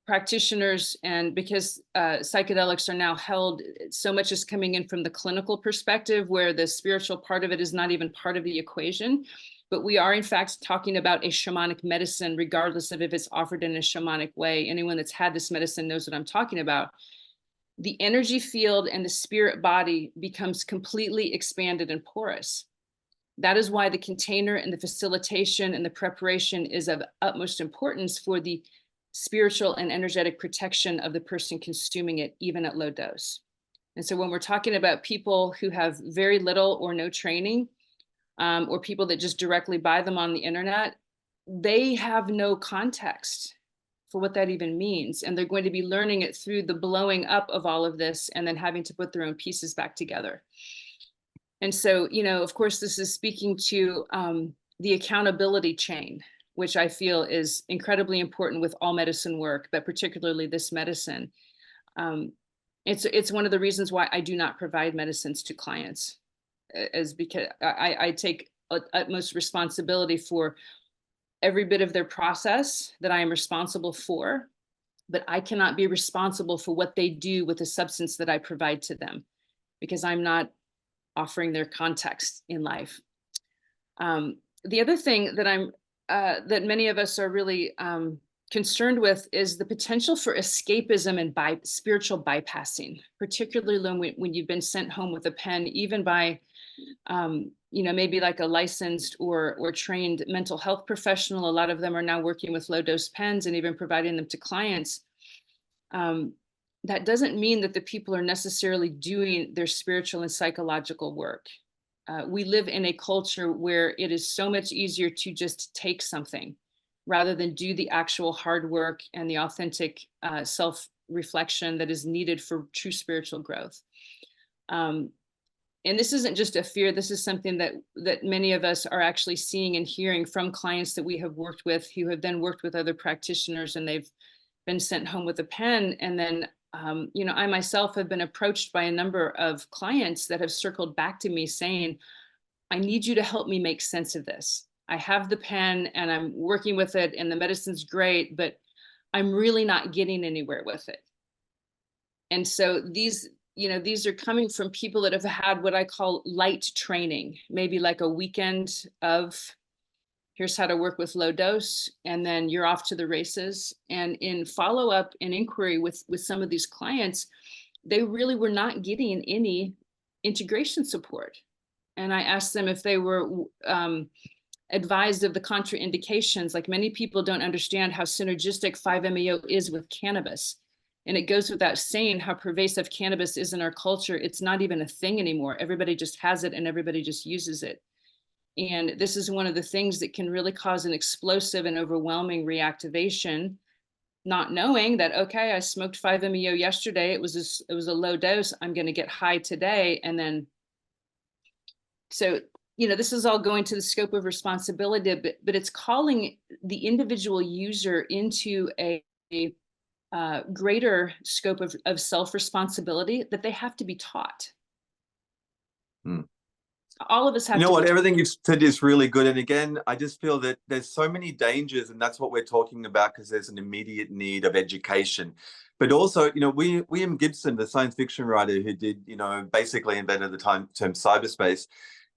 practitioners, and because psychedelics are now held, so much is coming in from the clinical perspective where the spiritual part of it is not even part of the equation. But we are in fact talking about a shamanic medicine, regardless of if it's offered in a shamanic way. Anyone that's had this medicine knows what I'm talking about. The energy field and the spirit body becomes completely expanded and porous. That is why the container and the facilitation and the preparation is of utmost importance for the spiritual and energetic protection of the person consuming it, even at low dose. And so when we're talking about people who have very little or no training, or people that just directly buy them on the internet, they have no context for what that even means. And they're going to be learning it through the blowing up of all of this and then having to put their own pieces back together. And so, of course, this is speaking to the accountability chain, which I feel is incredibly important with all medicine work, but particularly this medicine. It's one of the reasons why I do not provide medicines to clients, is because I take utmost responsibility for every bit of their process that I am responsible for, but I cannot be responsible for what they do with the substance that I provide to them, because I'm not offering their context in life. The other thing that that many of us are really concerned with is the potential for escapism and spiritual bypassing, particularly when you've been sent home with a pen, even by, maybe like a licensed or trained mental health professional. A lot of them are now working with low dose pens and even providing them to clients. That doesn't mean that the people are necessarily doing their spiritual and psychological work. We live in a culture where it is so much easier to just take something rather than do the actual hard work and the authentic self-reflection that is needed for true spiritual growth. And this isn't just a fear. This is something that many of us are actually seeing and hearing from clients that we have worked with, who have then worked with other practitioners, and they've been sent home with a pen. And then I myself have been approached by a number of clients that have circled back to me saying, I need you to help me make sense of this. I have the pen and I'm working with it and the medicine's great, but I'm really not getting anywhere with it. And so these are coming from people that have had what I call light training, maybe like a weekend of here's how to work with low dose, and then you're off to the races. And in follow-up and inquiry with some of these clients, they really were not getting any integration support. And I asked them if they were advised of the contraindications. Like, many people don't understand how synergistic 5-MeO is with cannabis. And it goes without saying how pervasive cannabis is in our culture. It's not even a thing anymore. Everybody just has it and everybody just uses it. And this is one of the things that can really cause an explosive and overwhelming reactivation, not knowing that, okay, I smoked 5-MeO yesterday. It was a low dose. I'm going to get high today. And then, so, you know, this is all going to the scope of responsibility, but it's calling the individual user into a greater scope of self-responsibility that they have to be taught. All of us have You know to what, be everything you've said is really good. And again, I just feel that there's so many dangers, and that's what we're talking about, because there's an immediate need of education. But also, you know, William Gibson, the science fiction writer who did, you know, basically invented the term cyberspace,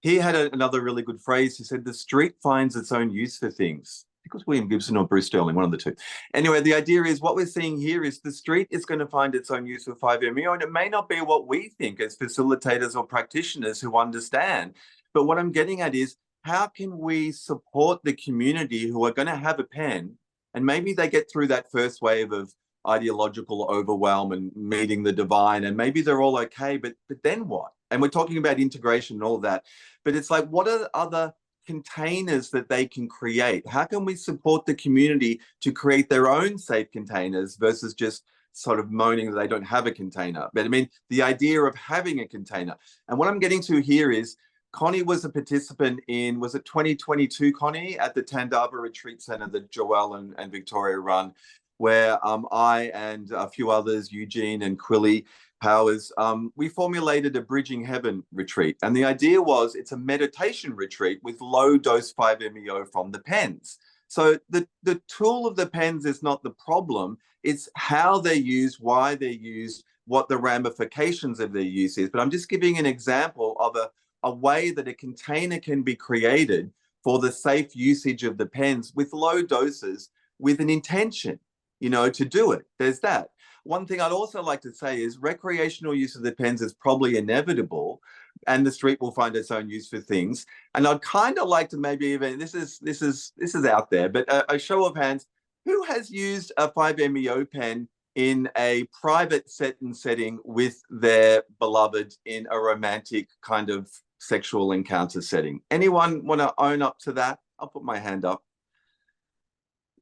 he had another really good phrase. He said, the street finds its own use for things. I think it was William Gibson or Bruce Sterling, one of the two. Anyway, the idea is what we're seeing here is the street is going to find its own use for 5-MeO, and it may not be what we think as facilitators or practitioners who understand. But what I'm getting at is, how can we support the community who are going to have a pen, and maybe they get through that first wave of ideological overwhelm and meeting the divine, and maybe they're all okay, but then what? And we're talking about integration and all of that. But it's like, what are other containers that they can create? How can we support the community to create their own safe containers versus just sort of moaning that they don't have a container? But I mean, the idea of having a container. And what I'm getting to here is, Connie was a participant in, was it 2022, Connie, at the Tandava Retreat Center that Joelle and Victoria run, where I and a few others, Eugene and Quilly Powers, we formulated a Bridging Heaven retreat. And the idea was, it's a meditation retreat with low dose 5-MeO from the pens. So the tool of the pens is not the problem. It's how they're used, why they're used, what the ramifications of their use is. But I'm just giving an example of a way that a container can be created for the safe usage of the pens with low doses, with an intention, you know, to do it. There's that. One thing I'd also like to say is recreational use of the pens is probably inevitable, and the street will find its own use for things. And I'd kind of like to maybe even, this is out there, but a show of hands, who has used a 5-MeO pen in a private setting with their beloved in a romantic kind of sexual encounter setting? Anyone want to own up to that? I'll put my hand up.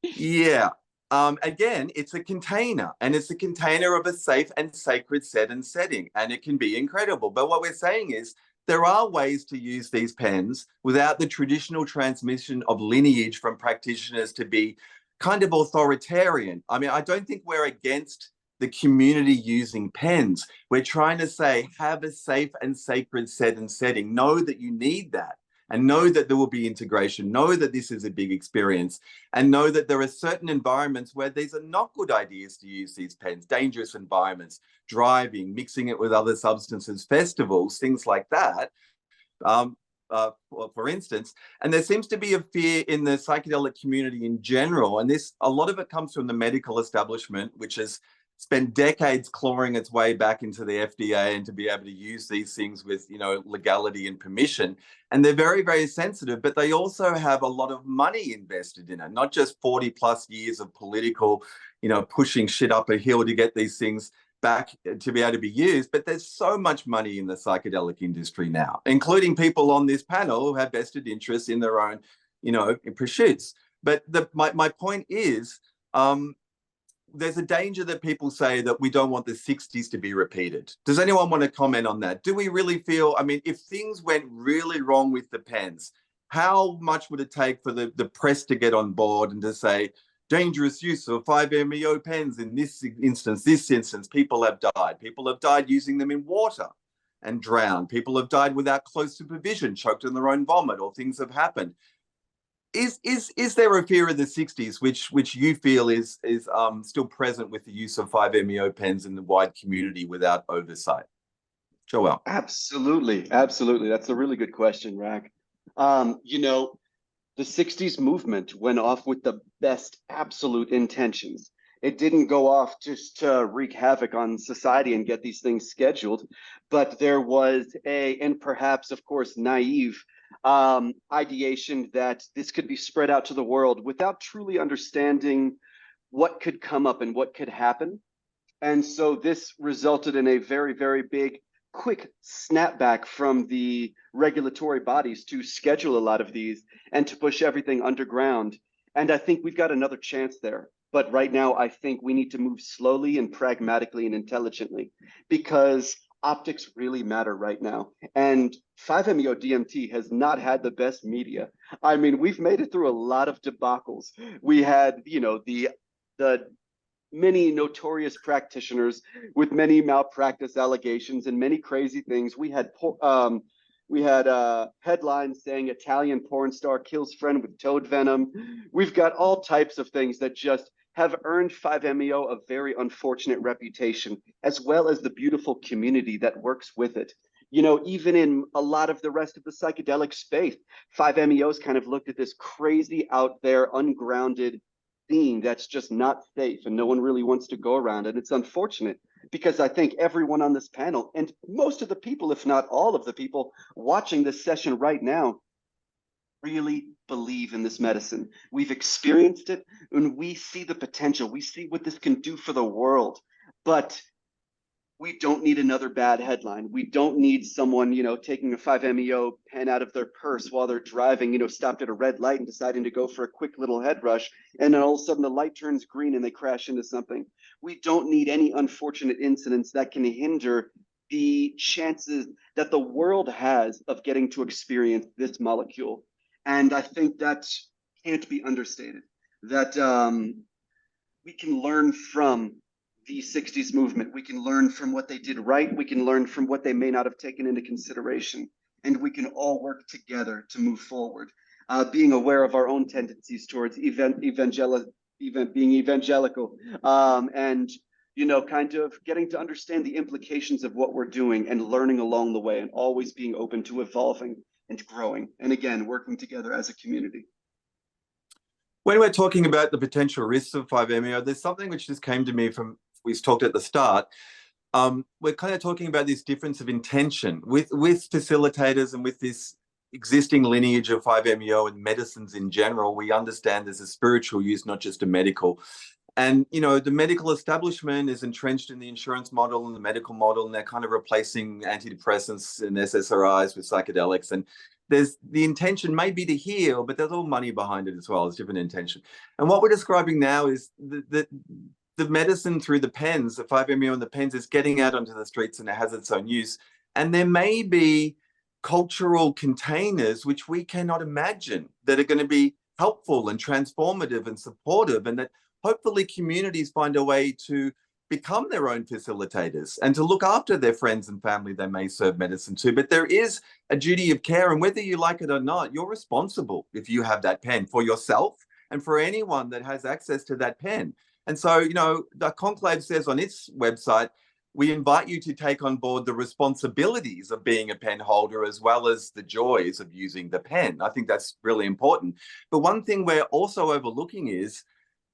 Yeah. Again, it's a container, and it's a container of a safe and sacred set and setting, and it can be incredible. But what we're saying is, there are ways to use these pens without the traditional transmission of lineage from practitioners to be kind of authoritarian. I mean, I don't think we're against the community using pens. We're trying to say, have a safe and sacred set and setting. Know that you need that, and know that there will be integration. Know that this is a big experience, and know that there are certain environments where these are not good ideas to use these pens, dangerous environments, driving, mixing it with other substances, festivals, things like that. For instance, and there seems to be a fear in the psychedelic community in general, and this, a lot of it comes from the medical establishment, which has spent decades clawing its way back into the FDA and to be able to use these things with, you know, legality and permission. And they're very, very sensitive, but they also have a lot of money invested in it, not just 40 plus years of political, you know, pushing shit up a hill to get these things back to be able to be used. But there's so much money in the psychedelic industry now, including people on this panel who have vested interests in their own, you know, pursuits. But my point is, there's a danger that people say that we don't want the 60s to be repeated. Does anyone want to comment on that? Do we really feel, I mean, if things went really wrong with the pens, how much would it take for the press to get on board and to say, dangerous use of 5-MeO pens in this instance, people have died. People have died using them in water and drowned. People have died without close supervision, choked in their own vomit, or things have happened. Is there a fear of the 60s which you feel is still present with the use of 5-MeO pens in the wide community without oversight? Joelle. Absolutely. That's a really good question, Rak. You know, the 60s movement went off with the best absolute intentions. It didn't go off just to wreak havoc on society and get these things scheduled, but there was and perhaps, of course, naive ideation that this could be spread out to the world without truly understanding what could come up and what could happen. And so this resulted in a very, very big, quick snapback from the regulatory bodies to schedule a lot of these and to push everything underground. And I think we've got another chance there. But right now, I think we need to move slowly and pragmatically and intelligently, because optics really matter right now. And 5-MeO-DMT has not had the best media. I mean, we've made it through a lot of debacles. We had, you know, the many notorious practitioners with many malpractice allegations and many crazy things. We had headlines saying Italian porn star kills friend with toad venom. We've got all types of things that just have earned 5-MeO a very unfortunate reputation, as well as the beautiful community that works with it. You know, even in a lot of the rest of the psychedelic space, 5-MeO's kind of looked at this crazy out there, ungrounded theme that's just not safe, and no one really wants to go around. And it's unfortunate, because I think everyone on this panel, and most of the people, if not all of the people watching this session right now, really believe in this medicine. We've experienced it, and we see the potential. We see what this can do for the world. But we don't need another bad headline. We don't need someone, you know, taking a 5-MeO pen out of their purse while they're driving, you know, stopped at a red light and deciding to go for a quick little head rush, and then all of a sudden the light turns green and they crash into something. We don't need any unfortunate incidents that can hinder the chances that the world has of getting to experience this molecule. And I think that can't be understated, that we can learn from the 60s movement. We can learn from what they did right. We can learn from what they may not have taken into consideration. And we can all work together to move forward, being aware of our own tendencies towards being evangelical, and, you know, kind of getting to understand the implications of what we're doing and learning along the way, and always being open to evolving and growing, and again, working together as a community. When we're talking about the potential risks of 5-MeO, there's something which just came to me from, we talked at the start. We're kind of talking about this difference of intention with facilitators, and with this existing lineage of 5-MeO and medicines in general. We understand there's a spiritual use, not just a medical. And, you know, the medical establishment is entrenched in the insurance model and the medical model, and they're kind of replacing antidepressants and SSRIs with psychedelics. And there's the intention may be to heal, but there's all money behind it as well. It's different intention. And what we're describing now is the medicine through the pens, the 5-MeO and the pens, is getting out onto the streets, and it has its own use. And there may be cultural containers which we cannot imagine that are going to be helpful and transformative and supportive, and that hopefully communities find a way to become their own facilitators and to look after their friends and family they may serve medicine to. But there is a duty of care, and whether you like it or not, you're responsible if you have that pen for yourself and for anyone that has access to that pen. And so, you know, the Conclave says on its website, we invite you to take on board the responsibilities of being a pen holder, as well as the joys of using the pen. I think that's really important. But one thing we're also overlooking is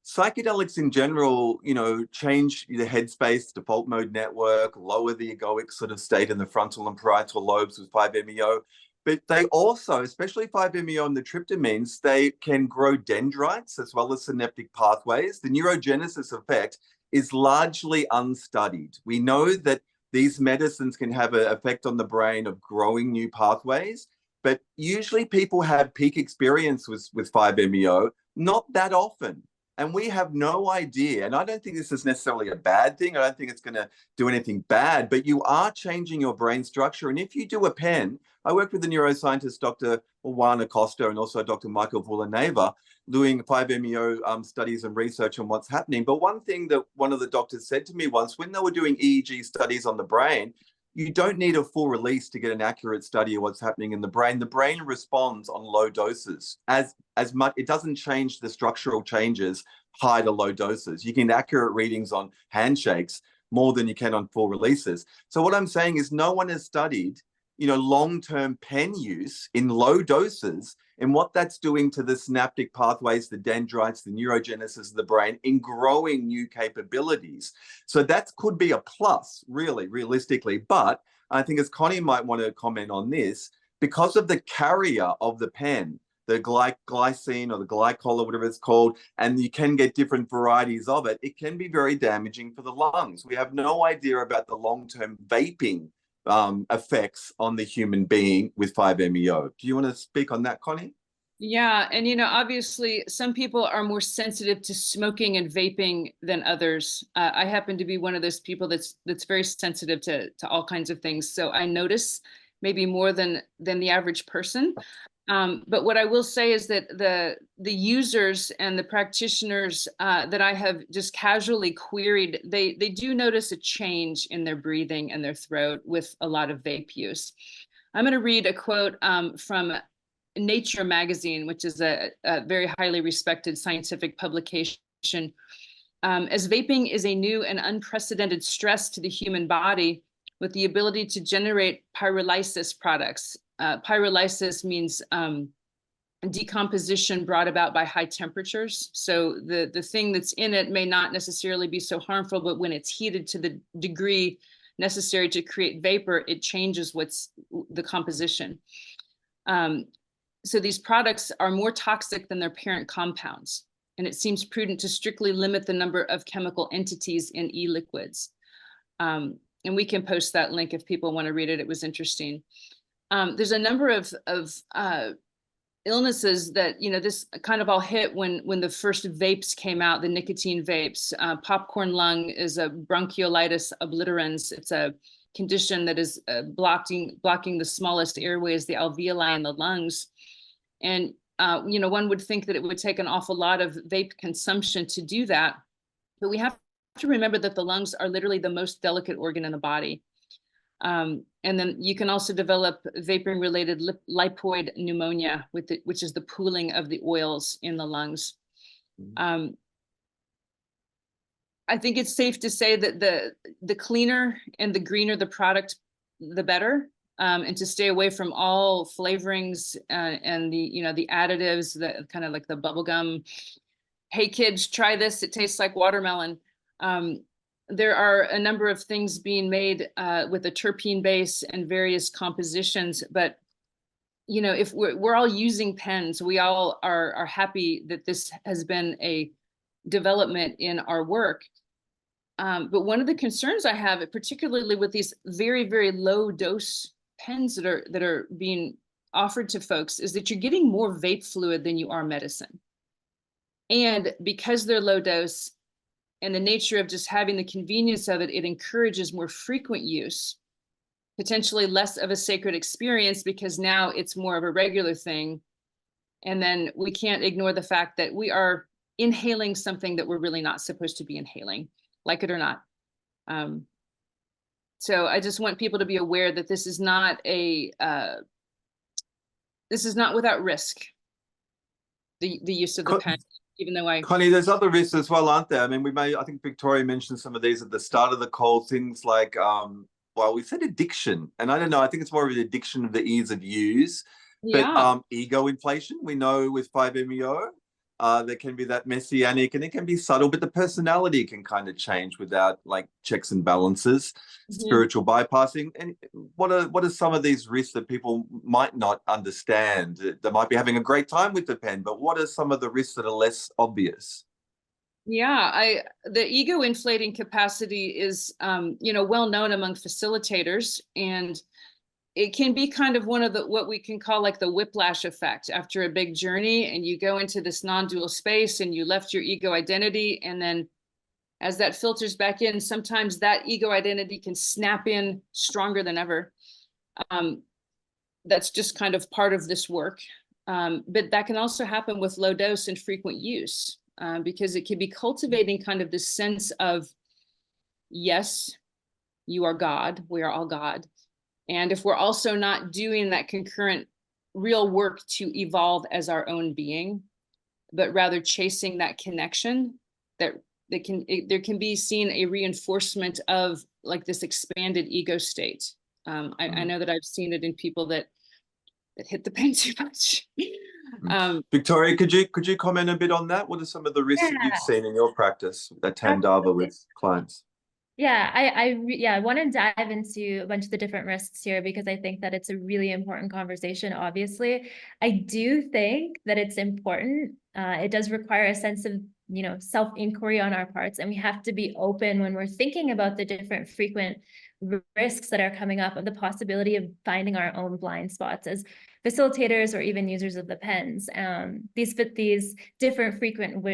psychedelics in general, you know, change the headspace, default mode network, lower the egoic sort of state in the frontal and parietal lobes with 5-MeO. But they also, especially 5-MeO and the tryptamines, they can grow dendrites as well as synaptic pathways. The neurogenesis effect is largely unstudied. We know that these medicines can have an effect on the brain of growing new pathways, but usually people have peak experience with 5-MeO, not that often. And we have no idea, and I don't think this is necessarily a bad thing. I don't think it's going to do anything bad, but you are changing your brain structure. And if you do a pen, I work with the neuroscientist, Dr. Juan Acosta, and also Dr. Michael Villanueva, doing 5-MeO studies and research on what's happening. But one thing that one of the doctors said to me once, when they were doing EEG studies on the brain, you don't need a full release to get an accurate study of what's happening in the brain. The brain responds on low doses as much. It doesn't change the structural changes high to low doses. You can get accurate readings on handshakes more than you can on full releases. So what I'm saying is no one has studied, you know, long-term pen use in low doses and what that's doing to the synaptic pathways, the dendrites, the neurogenesis of the brain in growing new capabilities. So that could be a plus, really, realistically. But I think, as Connie might want to comment on this, because of the carrier of the pen, the glycine or the glycol or whatever it's called, and you can get different varieties of it. It can be very damaging for the lungs. We have no idea about the long-term vaping effects on the human being with 5-MeO. Do you want to speak on that, Connie? Yeah, and obviously some people are more sensitive to smoking and vaping than others. I happen to be one of those people that's very sensitive to all kinds of things. So I notice maybe more than the average person. But what I will say is that the users and the practitioners that I have just casually queried, they do notice a change in their breathing and their throat with a lot of vape use. I'm going to read a quote from Nature magazine, which is a very highly respected scientific publication. As vaping is a new and unprecedented stress to the human body with the ability to generate pyrolysis products. Pyrolysis means decomposition brought about by high temperatures. So the thing that's in it may not necessarily be so harmful, but when it's heated to the degree necessary to create vapor, it changes what's the composition. So these products are more toxic than their parent compounds, and it seems prudent to strictly limit the number of chemical entities in e-liquids. And we can post that link if people want to read it. It was interesting. There's a number of illnesses that, this kind of all hit when the first vapes came out, the nicotine vapes. Popcorn lung is a bronchiolitis obliterans. It's a condition that is blocking the smallest airways, the alveoli in the lungs. And, one would think that it would take an awful lot of vape consumption to do that. But we have to remember that the lungs are literally the most delicate organ in the body. And then you can also develop vaping-related lipoid pneumonia, which is the pooling of the oils in the lungs. I think it's safe to say that the cleaner and the greener the product, the better, and to stay away from all flavorings and the additives, that kind of like the bubble gum. Hey kids, try this. It tastes like watermelon. There are a number of things being made with a terpene base and various compositions, but if we're all using pens, we all are happy that this has been a development in our work. But one of the concerns I have, particularly with these very, very low dose pens that are being offered to folks, is that you're getting more vape fluid than you are medicine. And because they're low dose, and the nature of just having the convenience of it, it encourages more frequent use, potentially less of a sacred experience because now it's more of a regular thing. And then we can't ignore the fact that we are inhaling something that we're really not supposed to be inhaling, like it or not. So I just want people to be aware that this is not without risk, the use of the pen. Even though Connie, there's other risks as well, aren't there? I mean, I think Victoria mentioned some of these at the start of the call, things like, we said addiction, and I don't know, I think it's more of an addiction of the ease of use, but ego inflation, we know with 5-MeO, there can be that messianic, and it can be subtle, but the personality can kind of change without like checks and balances, spiritual bypassing. And what are some of these risks that people might not understand? They might be having a great time with the pen, but what are some of the risks that are less obvious? Yeah, the ego inflating capacity is, well known among facilitators, and it can be kind of one of what we can call like the whiplash effect after a big journey, and you go into this non-dual space and you left your ego identity. And then as that filters back in, sometimes that ego identity can snap in stronger than ever. That's just kind of part of this work. But that can also happen with low dose and frequent use, because it can be cultivating kind of this sense of, yes, you are God, we are all God. And if we're also not doing that concurrent real work to evolve as our own being, but rather chasing that connection, there can be seen a reinforcement of like this expanded ego state. I know that I've seen it in people that hit the pen too much. Victoria, could you comment a bit on that? What are some of the risks that you've seen in your practice at Tandava with clients? Yeah, I want to dive into a bunch of the different risks here because I think that it's a really important conversation, obviously. I do think that it's important. It does require a sense of, self-inquiry on our parts, and we have to be open when we're thinking about the different frequent risks that are coming up, of the possibility of finding our own blind spots as facilitators or even users of the pens. These different frequent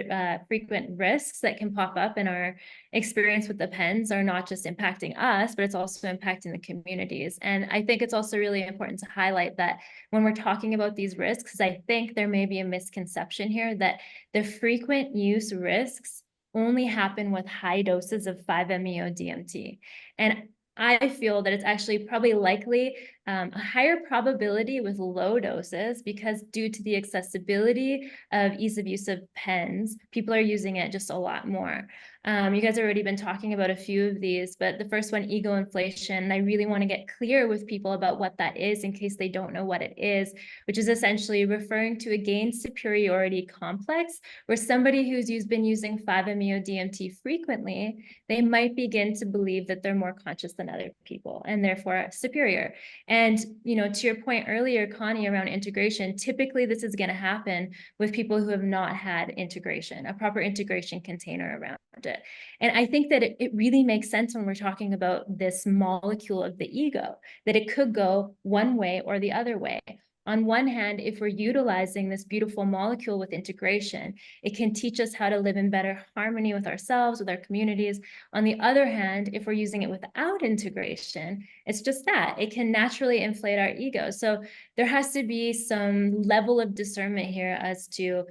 risks that can pop up in our experience with the pens are not just impacting us, but it's also impacting the communities. And I think it's also really important to highlight that when we're talking about these risks, I think there may be a misconception here that the frequent use risks only happen with high doses of 5-MeO-DMT. And I feel that it's actually probably likely a higher probability with low doses, because due to the accessibility of ease of use of pens, people are using it just a lot more. You guys have already been talking about a few of these, but the first one, ego inflation, I really want to get clear with people about what that is in case they don't know what it is, which is essentially referring to a gain superiority complex, where somebody who's been using 5-MeO-DMT frequently, they might begin to believe that they're more conscious than other people and therefore superior. And, to your point earlier, Connie, around integration, typically this is going to happen with people who have not had integration, a proper integration container around it. And I think that it really makes sense when we're talking about this molecule of the ego, that it could go one way or the other way. On one hand, if we're utilizing this beautiful molecule with integration, it can teach us how to live in better harmony with ourselves, with our communities. On the other hand, if we're using it without integration, it's just that it can naturally inflate our ego. So there has to be some level of discernment here as to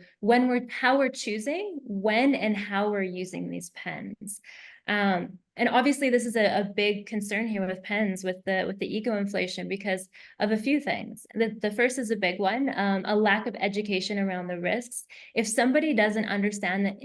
how we're choosing when and how we're using these pens. And obviously this is a big concern here with pens, with the ego inflation, because of a few things. The first is a big one, a lack of education around the risks. If somebody doesn't understand that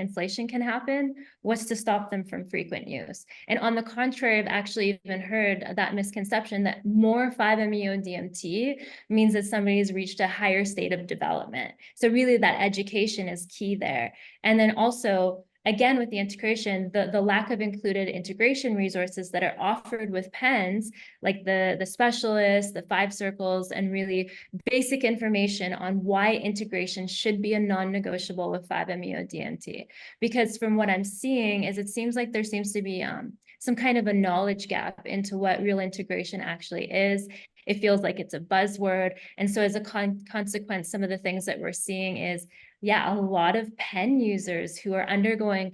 inflation can happen, what's to stop them from frequent use? And on the contrary, I've actually even heard that misconception that more 5-MeO-DMT means that somebody's reached a higher state of development. So really that education is key there. And then also, again, with the integration, the lack of included integration resources that are offered with pens, like the specialists, the 5 circles, and really basic information on why integration should be a non-negotiable with 5-MeO-DMT. Because from what I'm seeing is it seems like there seems to be some kind of a knowledge gap into what real integration actually is. It feels like it's a buzzword. And so as a consequence, some of the things that we're seeing is, a lot of pen users who are undergoing,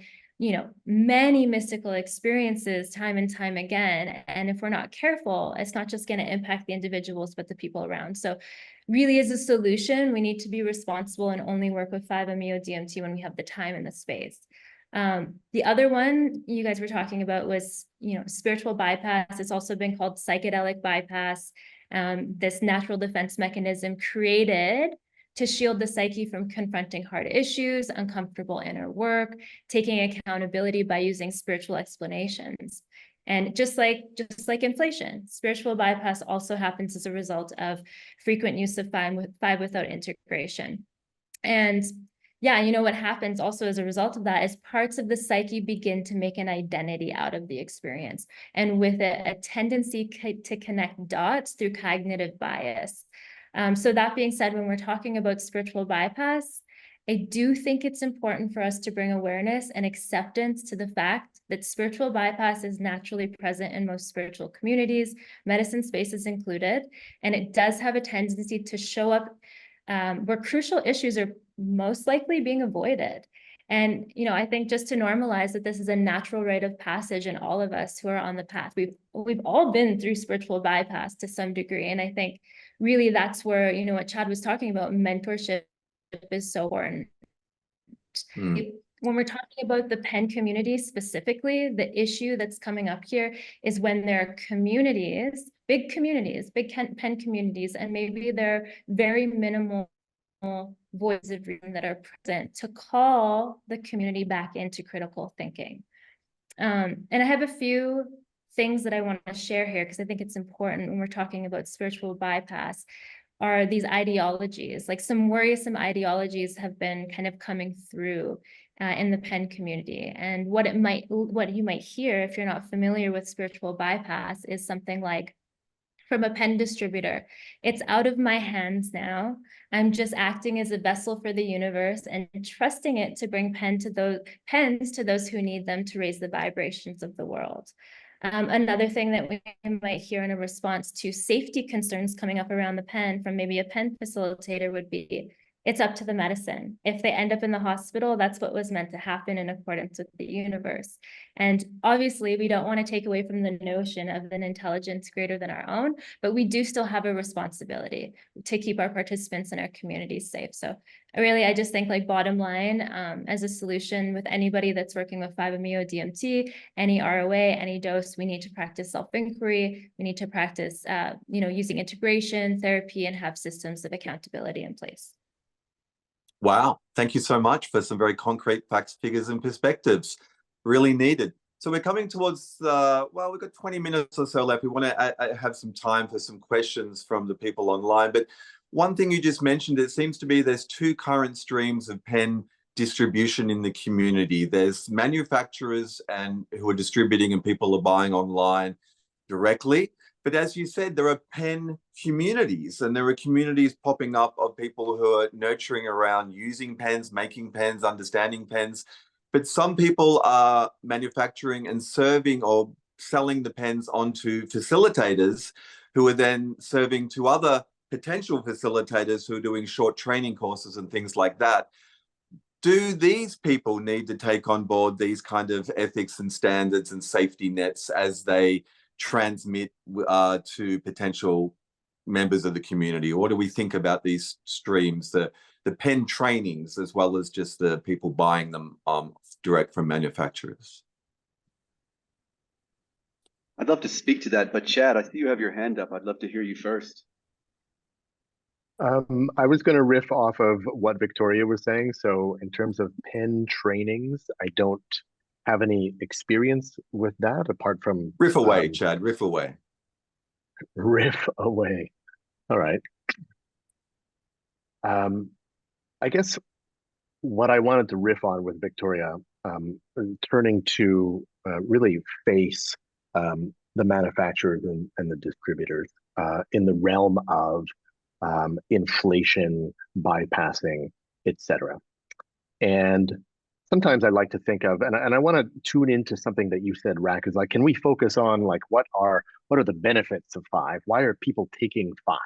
many mystical experiences time and time again. And if we're not careful, it's not just going to impact the individuals, but the people around. So really, as a solution, we need to be responsible and only work with 5-MeO-DMT when we have the time and the space. The other one you guys were talking about was, spiritual bypass. It's also been called psychedelic bypass. This natural defense mechanism created to shield the psyche from confronting hard issues, uncomfortable inner work, taking accountability by using spiritual explanations. And just like inflation, spiritual bypass also happens as a result of frequent use of 5 without integration. And what happens also as a result of that is parts of the psyche begin to make an identity out of the experience, and with it, a tendency to connect dots through cognitive bias. So that being said, when we're talking about spiritual bypass, I do think it's important for us to bring awareness and acceptance to the fact that spiritual bypass is naturally present in most spiritual communities, medicine spaces included, and it does have a tendency to show up where crucial issues are most likely being avoided. And, I think just to normalize that this is a natural rite of passage in all of us who are on the path. We've all been through spiritual bypass to some degree. And I think really that's where, what Chad was talking about, mentorship is so important. When we're talking about the pen community specifically, the issue that's coming up here is when there are communities, big pen communities, and maybe they're very minimal voices of reason that are present to call the community back into critical thinking. And I have a few things that I want to share here because I think it's important when we're talking about spiritual bypass, are these ideologies. Like some worrisome ideologies have been kind of coming through in the pen community. And what you might hear if you're not familiar with spiritual bypass is something like, from a pen distributor, it's out of my hands now. I'm just acting as a vessel for the universe and trusting it to bring pens to those who need them to raise the vibrations of the world. Another thing that we might hear in a response to safety concerns coming up around the pen from maybe a pen facilitator would be, it's up to the medicine. If they end up in the hospital, that's what was meant to happen in accordance with the universe. And obviously, we don't want to take away from the notion of an intelligence greater than our own, but we do still have a responsibility to keep our participants and our communities safe. So I just think, like, bottom line, as a solution with anybody that's working with 5-MeO-DMT, any ROA, any dose, we need to practice self-inquiry. We need to practice, using integration, therapy, and have systems of accountability in place. Wow, thank you so much for some very concrete facts, figures, and perspectives. Really needed. So we're coming towards we've got 20 minutes or so left. We want to have some time for some questions from the people online. But one thing you just mentioned, it seems to be there's two current streams of pen distribution in the community. There's manufacturers and who are distributing, and people are buying online directly. But as you said, there are pen communities, and there are communities popping up of people who are nurturing around using pens, making pens, understanding pens. But some people are manufacturing and serving or selling the pens onto facilitators who are then serving to other potential facilitators who are doing short training courses and things like that. Do these people need to take on board these kind of ethics and standards and safety nets as they transmit to potential members of the community? Or do we think about these streams, the pen trainings, as well as just the people buying them direct from manufacturers? I'd love to speak to that, but Chad, I see you have your hand up. I'd love to hear you first. I was going to riff off of what Victoria was saying. So in terms of pen trainings, I don't have any experience with that apart from riff away, Chad, riff away. Riff away. All right. I guess what I wanted to riff on with Victoria, turning to really face the manufacturers and the distributors in the realm of inflation, bypassing, etc. And sometimes I like to think of, and I want to tune into something that you said, Rak, is like, can we focus on like what are the benefits of 5? Why are people taking 5?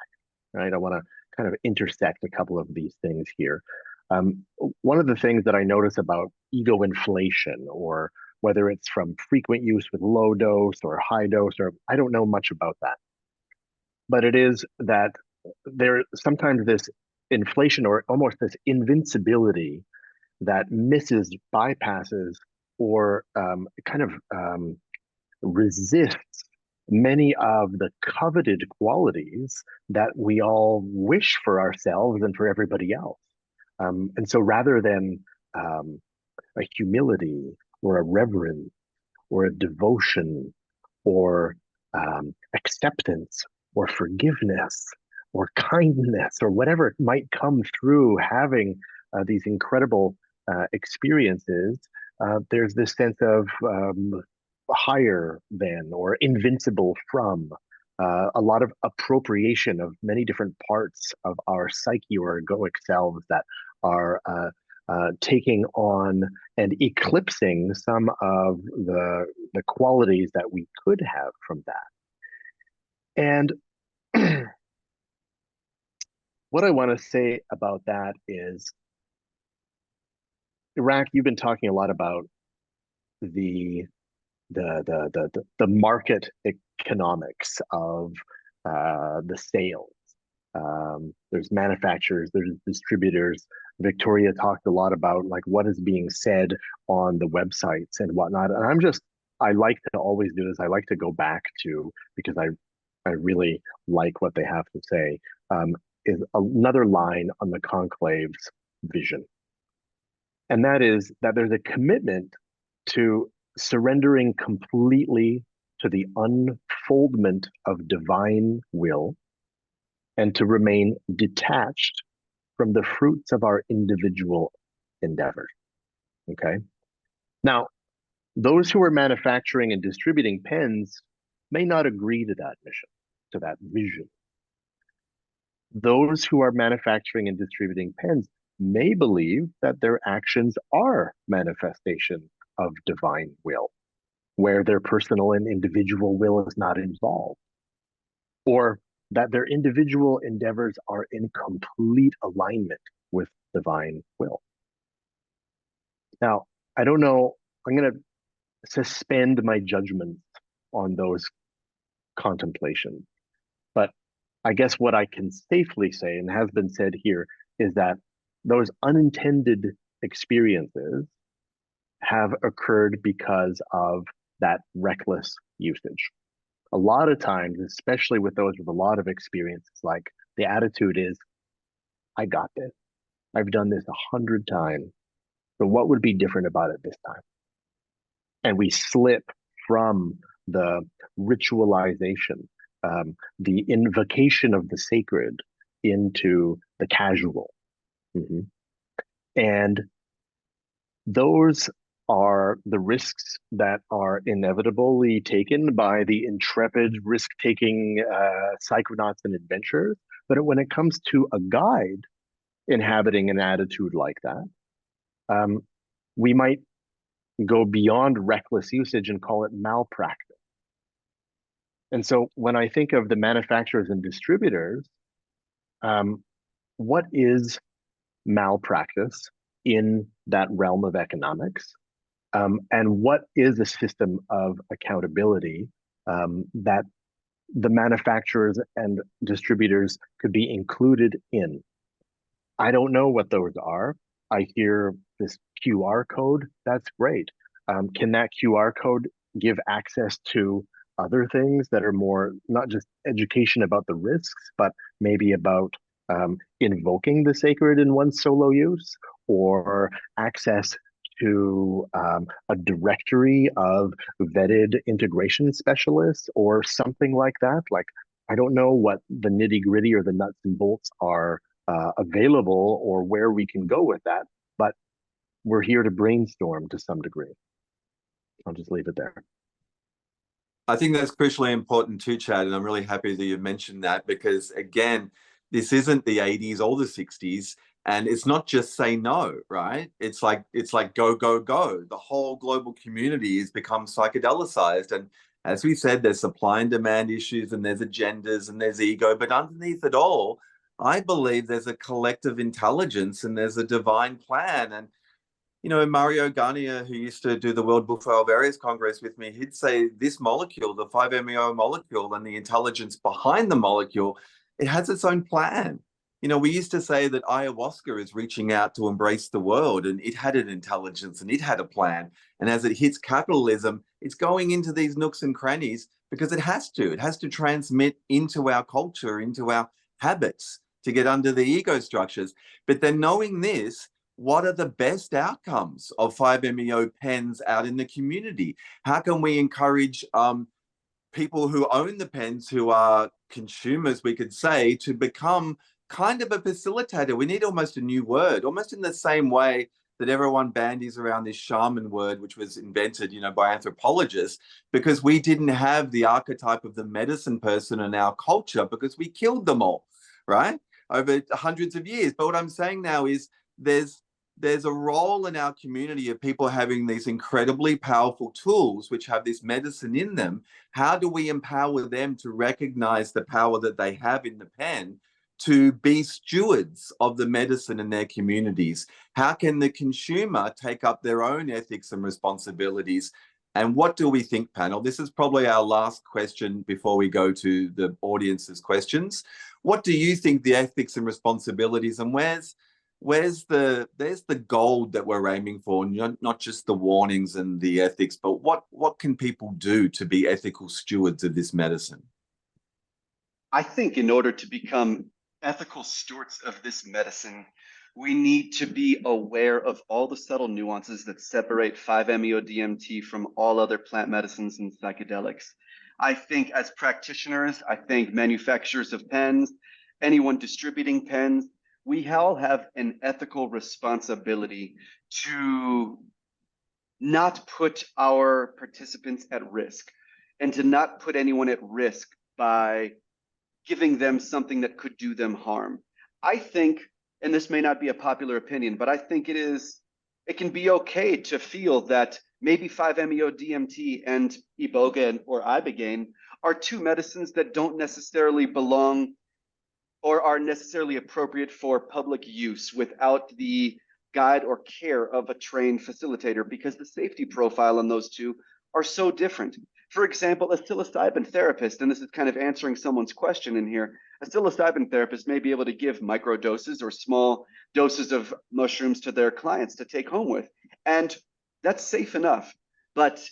Right? I want to kind of intersect a couple of these things here. One of the things that I notice about ego inflation, or whether it's from frequent use with low dose or high dose, or I don't know much about that, but it is that there sometimes this inflation or almost this invincibility that misses, bypasses, or resists many of the coveted qualities that we all wish for ourselves and for everybody else. And so rather than a humility or a reverence or a devotion or acceptance or forgiveness or kindness or whatever might come through having these incredible experiences, there's this sense of higher than or invincible from, a lot of appropriation of many different parts of our psyche or egoic selves that are taking on and eclipsing some of the qualities that we could have from that. And what I want to say about that is, Rak, you've been talking a lot about the market economics of the sales. There's manufacturers, there's distributors. Victoria talked a lot about like what is being said on the websites and whatnot. And I like to always do this. I like to go back to, because I really like what they have to say, is another line on the conclave's vision. And that is that there's a commitment to surrendering completely to the unfoldment of divine will and to remain detached from the fruits of our individual endeavors. Okay. Now, those who are manufacturing and distributing pens may not agree to that mission, to that vision. Those who are manufacturing and distributing pens may believe that their actions are manifestation of divine will, where their personal and individual will is not involved, or that their individual endeavors are in complete alignment with divine will. Now, I don't know, I'm going to suspend my judgment on those contemplations, but I guess what I can safely say, and has been said here, is that those unintended experiences have occurred because of that reckless usage. A lot of times, especially with those with a lot of experience, it's like the attitude is, I got this. I've done this 100 times. So what would be different about it this time? And we slip from the ritualization, the invocation of the sacred into the casual. Mm-hmm. And those are the risks that are inevitably taken by the intrepid, risk-taking psychonauts and adventurers. But when it comes to a guide inhabiting an attitude like that, we might go beyond reckless usage and call it malpractice. And so when I think of the manufacturers and distributors, what is malpractice in that realm of economics? And what is a system of accountability that the manufacturers and distributors could be included in? I don't know what those are. I hear this QR code. That's great. Can that QR code give access to other things that are more not just education about the risks, but maybe about invoking the sacred in one's solo use, or access to a directory of vetted integration specialists or something like that? Like, I don't know what the nitty gritty or the nuts and bolts are available or where we can go with that, but we're here to brainstorm to some degree. I'll just leave it there. I think that's crucially important too, Chad, and I'm really happy that you mentioned that, because again, this isn't the 80s or the 60s, and it's not just say no, right? It's like go, go, go. The whole global community has become psychedelicized, and as we said, there's supply and demand issues, and there's agendas, and there's ego, but underneath it all, I believe there's a collective intelligence and there's a divine plan. And you know, Mario Garnier, who used to do the World Book for Various Congress with me, he'd say this molecule, the 5-MeO molecule, and the intelligence behind the molecule, it has its own plan. You know, we used to say that ayahuasca is reaching out to embrace the world, and it had an intelligence and it had a plan. And as it hits capitalism, it's going into these nooks and crannies because it has to. It has to transmit into our culture, into our habits to get under the ego structures. But then knowing this, what are the best outcomes of 5-MeO pens out in the community? How can we encourage people who own the pens, who are consumers, we could say, to become kind of a facilitator? We need almost a new word, almost in the same way that everyone bandies around this shaman word, which was invented, you know, by anthropologists, because we didn't have the archetype of the medicine person in our culture because we killed them all, right? Over hundreds of years. But what I'm saying now is there's a role in our community of people having these incredibly powerful tools which have this medicine in them. How do we empower them to recognize the power that they have in the pen to be stewards of the medicine in their communities? How can the consumer take up their own ethics and responsibilities? And what do we think, panel? This is probably our last question before we go to the audience's questions. What do you think the ethics and responsibilities, and there's the gold that we're aiming for, not just the warnings and the ethics, but what can people do to be ethical stewards of this medicine? I think in order to become ethical stewards of this medicine, we need to be aware of all the subtle nuances that separate 5-MeO-DMT from all other plant medicines and psychedelics. I think as practitioners, I think manufacturers of pens, anyone distributing pens, we all have an ethical responsibility to not put our participants at risk and to not put anyone at risk by giving them something that could do them harm. I think, and this may not be a popular opinion, but I think it can be okay to feel that maybe 5-MeO-DMT and iboga or ibogaine are two medicines that don't necessarily belong or are necessarily appropriate for public use without the guide or care of a trained facilitator, because the safety profile on those two are so different. For example, a psilocybin therapist, and this is kind of answering someone's question in here, a psilocybin therapist may be able to give micro doses or small doses of mushrooms to their clients to take home with. And that's safe enough. But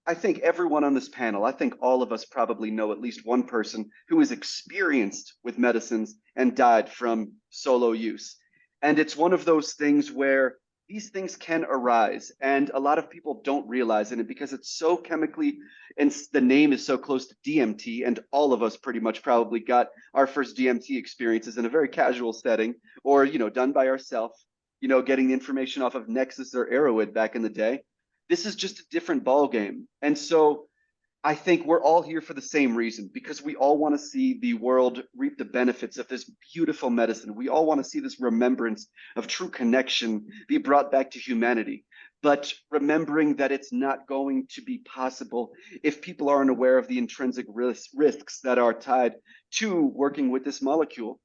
I think everyone on this panel, I think all of us probably know at least one person who is experienced with medicines and died from solo use. And it's one of those things where these things can arise, and a lot of people don't realize it because it's so chemically, and the name is so close to DMT, and all of us pretty much probably got our first DMT experiences in a very casual setting, or done by ourselves, getting the information off of Nexus or Arrowhead back in the day. This is just a different ball game. And so I think we're all here for the same reason, because we all want to see the world reap the benefits of this beautiful medicine. We all want to see this remembrance of true connection be brought back to humanity. But remembering that it's not going to be possible if people aren't aware of the intrinsic risks that are tied to working with this molecule.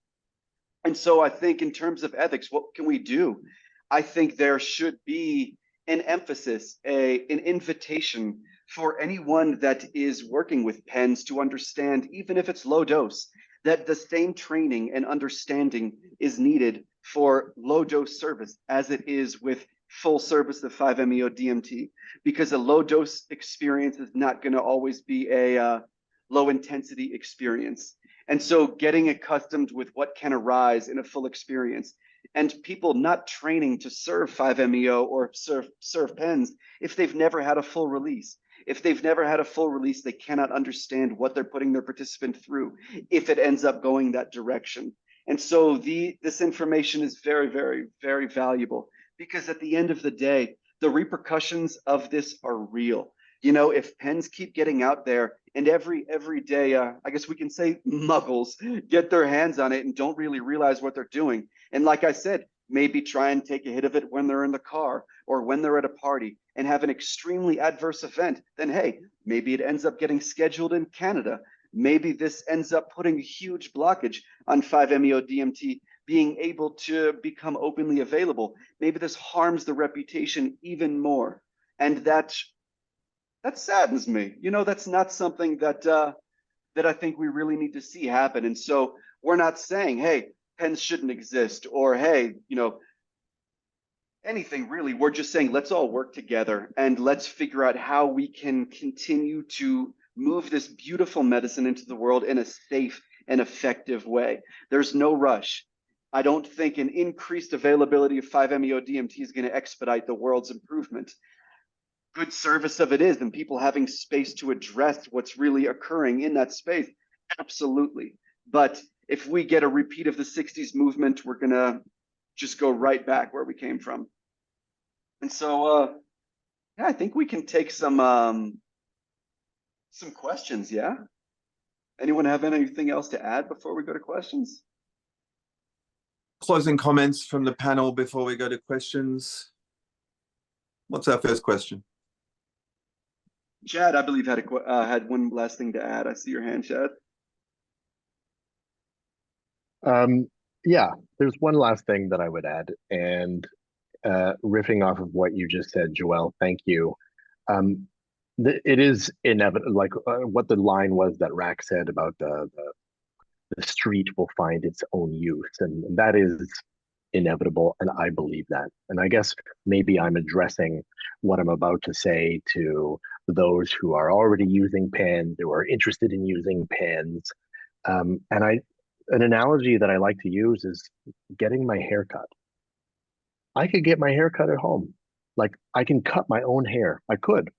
And so I think in terms of ethics, what can we do? I think there should be an emphasis, an invitation for anyone that is working with pens to understand, even if it's low dose, that the same training and understanding is needed for low dose service as it is with full service of 5-MeO-DMT, because a low dose experience is not going to always be a low intensity experience. And so getting accustomed with what can arise in a full experience, and people not training to serve 5-MeO or serve pens if they've never had a full release. If they've never had a full release, they cannot understand what they're putting their participant through if it ends up going that direction. And so this information is very, very, very valuable, because at the end of the day, the repercussions of this are real. If pens keep getting out there and every day, I guess we can say muggles get their hands on it and don't really realize what they're doing. And like I said, maybe try and take a hit of it when they're in the car or when they're at a party and have an extremely adverse event, then hey, maybe it ends up getting scheduled in Canada. Maybe this ends up putting a huge blockage on 5-MeO-DMT being able to become openly available. Maybe this harms the reputation even more. And that saddens me. That's not something that I think we really need to see happen. And so we're not saying, hey, pens shouldn't exist, or hey, anything really. We're just saying, let's all work together and let's figure out how we can continue to move this beautiful medicine into the world in a safe and effective way. There's no rush. I don't think an increased availability of 5-MeO-DMT is going to expedite the world's improvement. Good service of it is, and people having space to address what's really occurring in that space, absolutely. But if we get a repeat of the 60s movement, we're gonna just go right back where we came from. And so yeah, I think we can take some questions. Yeah, anyone have anything else to add before we go to questions? Closing comments from the panel before we go to questions. What's our first question? Chad, I believe had one last thing to add. I see your hand, Chad. Yeah, there's one last thing that I would add, and riffing off of what you just said, Joelle, thank you. It is inevitable, like what the line was that Rak said about the street will find its own use, and that is inevitable, and I believe that. And I guess maybe I'm addressing what I'm about to say to those who are already using pens, who are interested in using pens. And an analogy that I like to use is getting my hair cut. I could get my hair cut at home. Like, I can cut my own hair. I could.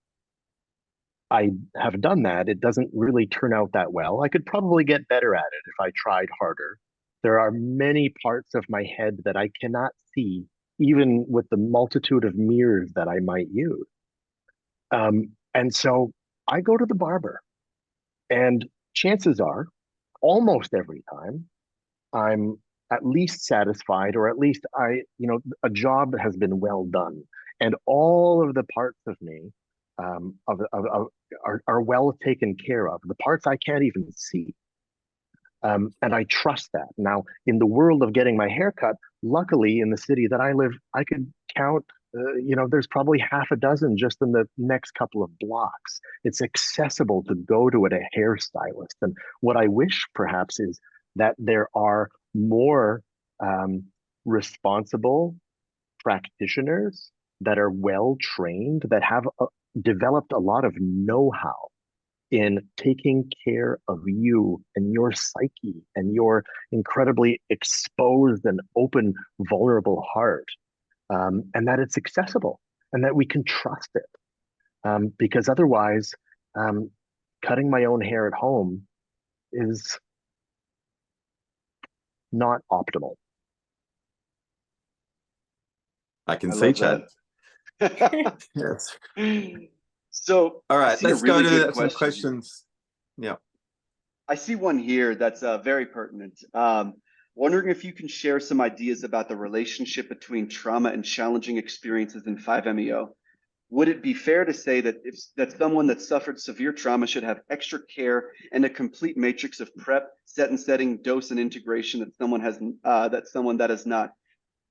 I have done that. It doesn't really turn out that well. I could probably get better at it if I tried harder. There are many parts of my head that I cannot see, even with the multitude of mirrors that I might use. And so I go to the barber, and chances are, almost every time, I'm at least satisfied, or at least a job has been well done, and all of the parts of me are well taken care of. The parts I can't even see. And I trust that. Now, in the world of getting my hair cut, luckily in the city that I live, I could count, there's probably half a dozen just in the next couple of blocks. It's accessible to go to a hairstylist. And what I wish perhaps is that there are more responsible practitioners that are well trained, that have developed a lot of know-how in taking care of you and your psyche and your incredibly exposed and open, vulnerable heart, and that it's accessible and that we can trust it. Because otherwise, cutting my own hair at home is not optimal. I can I see, love Chad. that. Yes. So All I right, see a let's really go good to some question. questions. Yeah. I see one here that's very pertinent. Wondering if you can share some ideas about the relationship between trauma and challenging experiences in 5-MeO. Would it be fair to say that someone that suffered severe trauma should have extra care and a complete matrix of prep, set and setting, dose, and integration that someone that has not?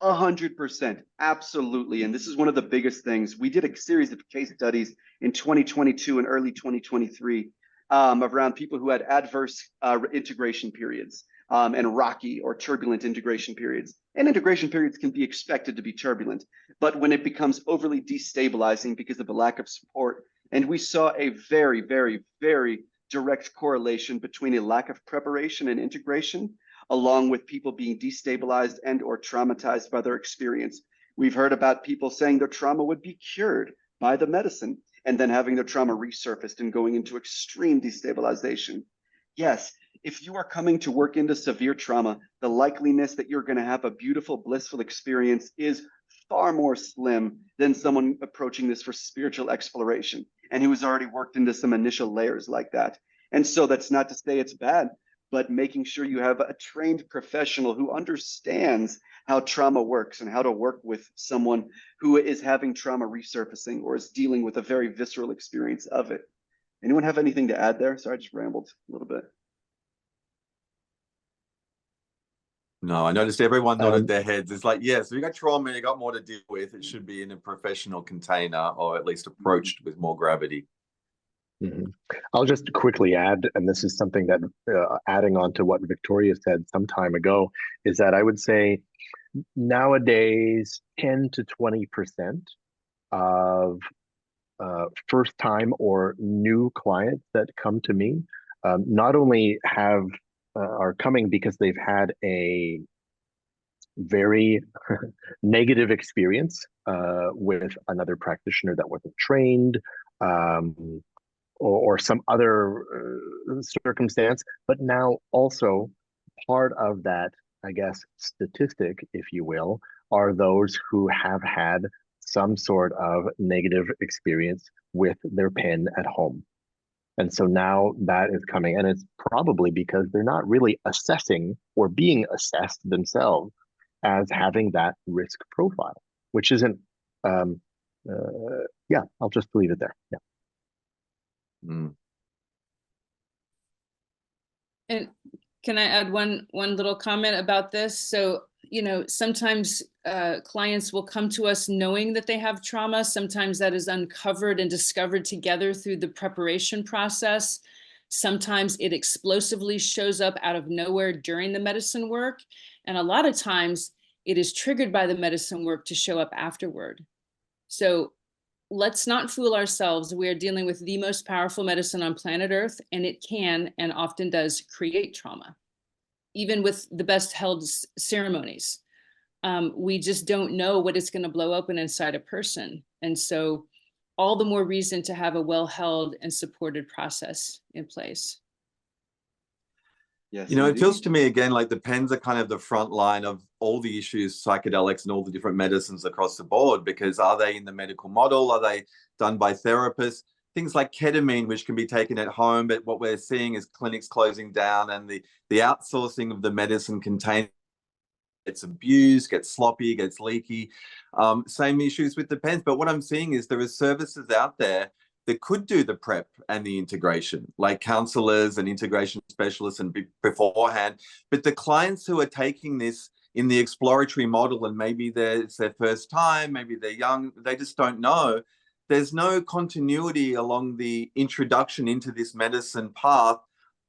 100%, absolutely. And this is one of the biggest things. We did a series of case studies in 2022 and early 2023 around people who had adverse integration periods and rocky or turbulent integration periods. And integration periods can be expected to be turbulent, but when it becomes overly destabilizing because of a lack of support, and we saw a very, very, very direct correlation between a lack of preparation and integration, along with people being destabilized and or traumatized by their experience. We've heard about people saying their trauma would be cured by the medicine and then having their trauma resurfaced and going into extreme destabilization. Yes, if you are coming to work into severe trauma, the likeliness that you're going to have a beautiful, blissful experience is far more slim than someone approaching this for spiritual exploration and who has already worked into some initial layers like that. And so that's not to say it's bad, but making sure you have a trained professional who understands how trauma works and how to work with someone who is having trauma resurfacing or is dealing with a very visceral experience of it. Anyone have anything to add there? Sorry, I just rambled a little bit. No, I noticed everyone nodded their heads. It's like, yes, we got trauma, you got more to deal with. It should be in a professional container or at least approached with more gravity. Mm-hmm. I'll just quickly add, and this is something that adding on to what Victoria said some time ago, is that I would say nowadays 10 to 20% of first time or new clients that come to me not only are coming because they've had a very negative experience with another practitioner that wasn't trained, or some other circumstance, but now also part of that, I guess, statistic, if you will, are those who have had some sort of negative experience with their pen at home. And so now that is coming, and it's probably because they're not really assessing or being assessed themselves as having that risk profile, which isn't, yeah, I'll just leave it there. Yeah. Mm. And can I add one little comment about this? So, sometimes clients will come to us knowing that they have trauma. Sometimes that is uncovered and discovered together through the preparation process. Sometimes it explosively shows up out of nowhere during the medicine work. And a lot of times it is triggered by the medicine work to show up afterward. So let's not fool ourselves. We are dealing with the most powerful medicine on planet Earth, and it can and often does create trauma, even with the best held ceremonies. We just don't know what it's going to blow open inside a person. And so all the more reason to have a well-held and supported process in place. Yes, You know, it feels indeed. to me again like the pens are kind of the front line of all the issues, psychedelics and all the different medicines across the board, because are they in the medical model? Are they done by therapists? Things like ketamine, which can be taken at home, but what we're seeing is clinics closing down and the outsourcing of the medicine container gets abused, gets sloppy, gets leaky. Same issues with the pens. But what I'm seeing is there are services out there that could do the prep and the integration, like counselors and integration specialists and beforehand. But the clients who are taking this in the exploratory model, and maybe it's their first time, maybe they're young, they just don't know. There's no continuity along the introduction into this medicine path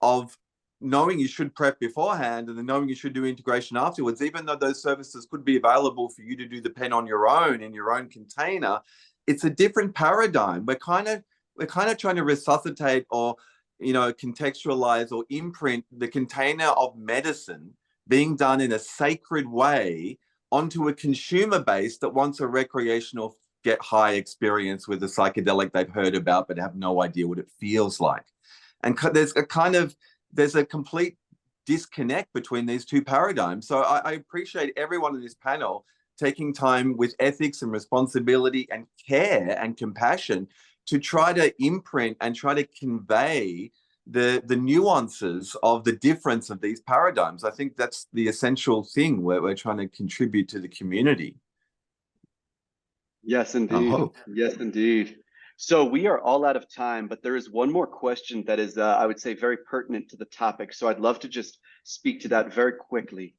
of knowing you should prep beforehand and then knowing you should do integration afterwards, even though those services could be available for you to do the pen on your own in your own container. It's a different paradigm. We're kind of trying to resuscitate or, you know, contextualize or imprint the container of medicine being done in a sacred way onto a consumer base that wants a recreational get high experience with a psychedelic they've heard about but have no idea what it feels like. And there's a complete disconnect between these two paradigms. So I appreciate everyone in this panel taking time with ethics and responsibility and care and compassion to try to imprint and try to convey the nuances of the difference of these paradigms. I think that's the essential thing where we're trying to contribute to the community. Yes, I indeed. hope. Yes, indeed. So we are all out of time, but there is one more question that is, I would say, very pertinent to the topic. So I'd love to just speak to that very quickly.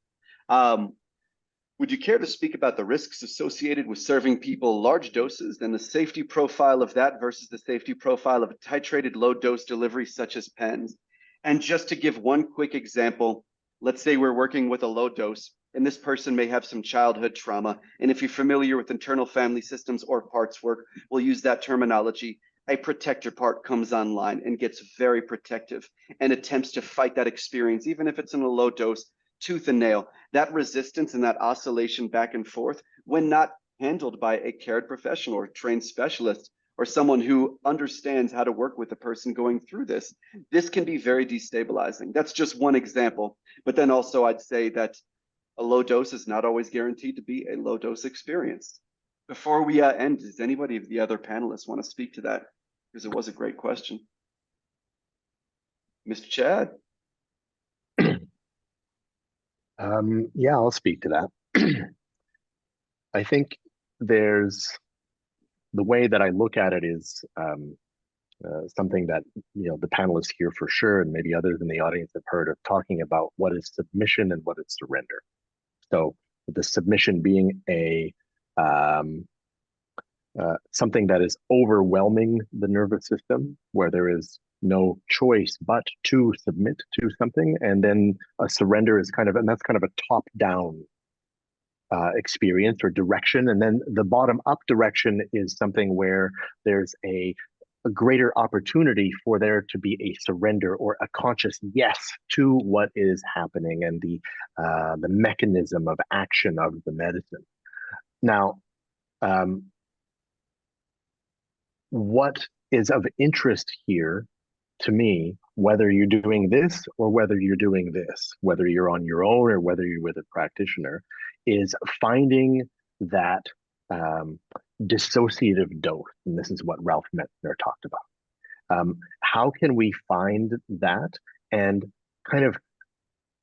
Would you care to speak about the risks associated with serving people large doses and the safety profile of that versus the safety profile of a titrated low dose delivery such as pens? And just to give one quick example, let's say we're working with a low dose and this person may have some childhood trauma. And if you're familiar with internal family systems or parts work, we'll use that terminology. A protector part comes online and gets very protective and attempts to fight that experience, even if it's in a low dose, tooth and nail. That resistance and that oscillation back and forth, when not handled by a cared professional or trained specialist or someone who understands how to work with the person going through this, this can be very destabilizing. That's just one example. But then also I'd say that a low dose is not always guaranteed to be a low dose experience. Before we end, does anybody of the other panelists want to speak to that? Because it was a great question. Mr. Chad? Yeah, I'll speak to that. I think the way that I look at it is something that, you know, the panelists here for sure, and maybe others in the audience have heard of, talking about what is submission and what is surrender. So the submission being something that is overwhelming the nervous system, where there is no choice but to submit to something, and then a surrender is that's kind of a top-down experience or direction, and then the bottom-up direction is something where there's a greater opportunity for there to be a surrender or a conscious yes to what is happening and the mechanism of action of the medicine. Now, what is of interest here to me, whether you're doing this or whether you're doing this, whether you're on your own or whether you're with a practitioner, is finding that dissociative dose. And this is what Ralph Metzner talked about. How can we find that and kind of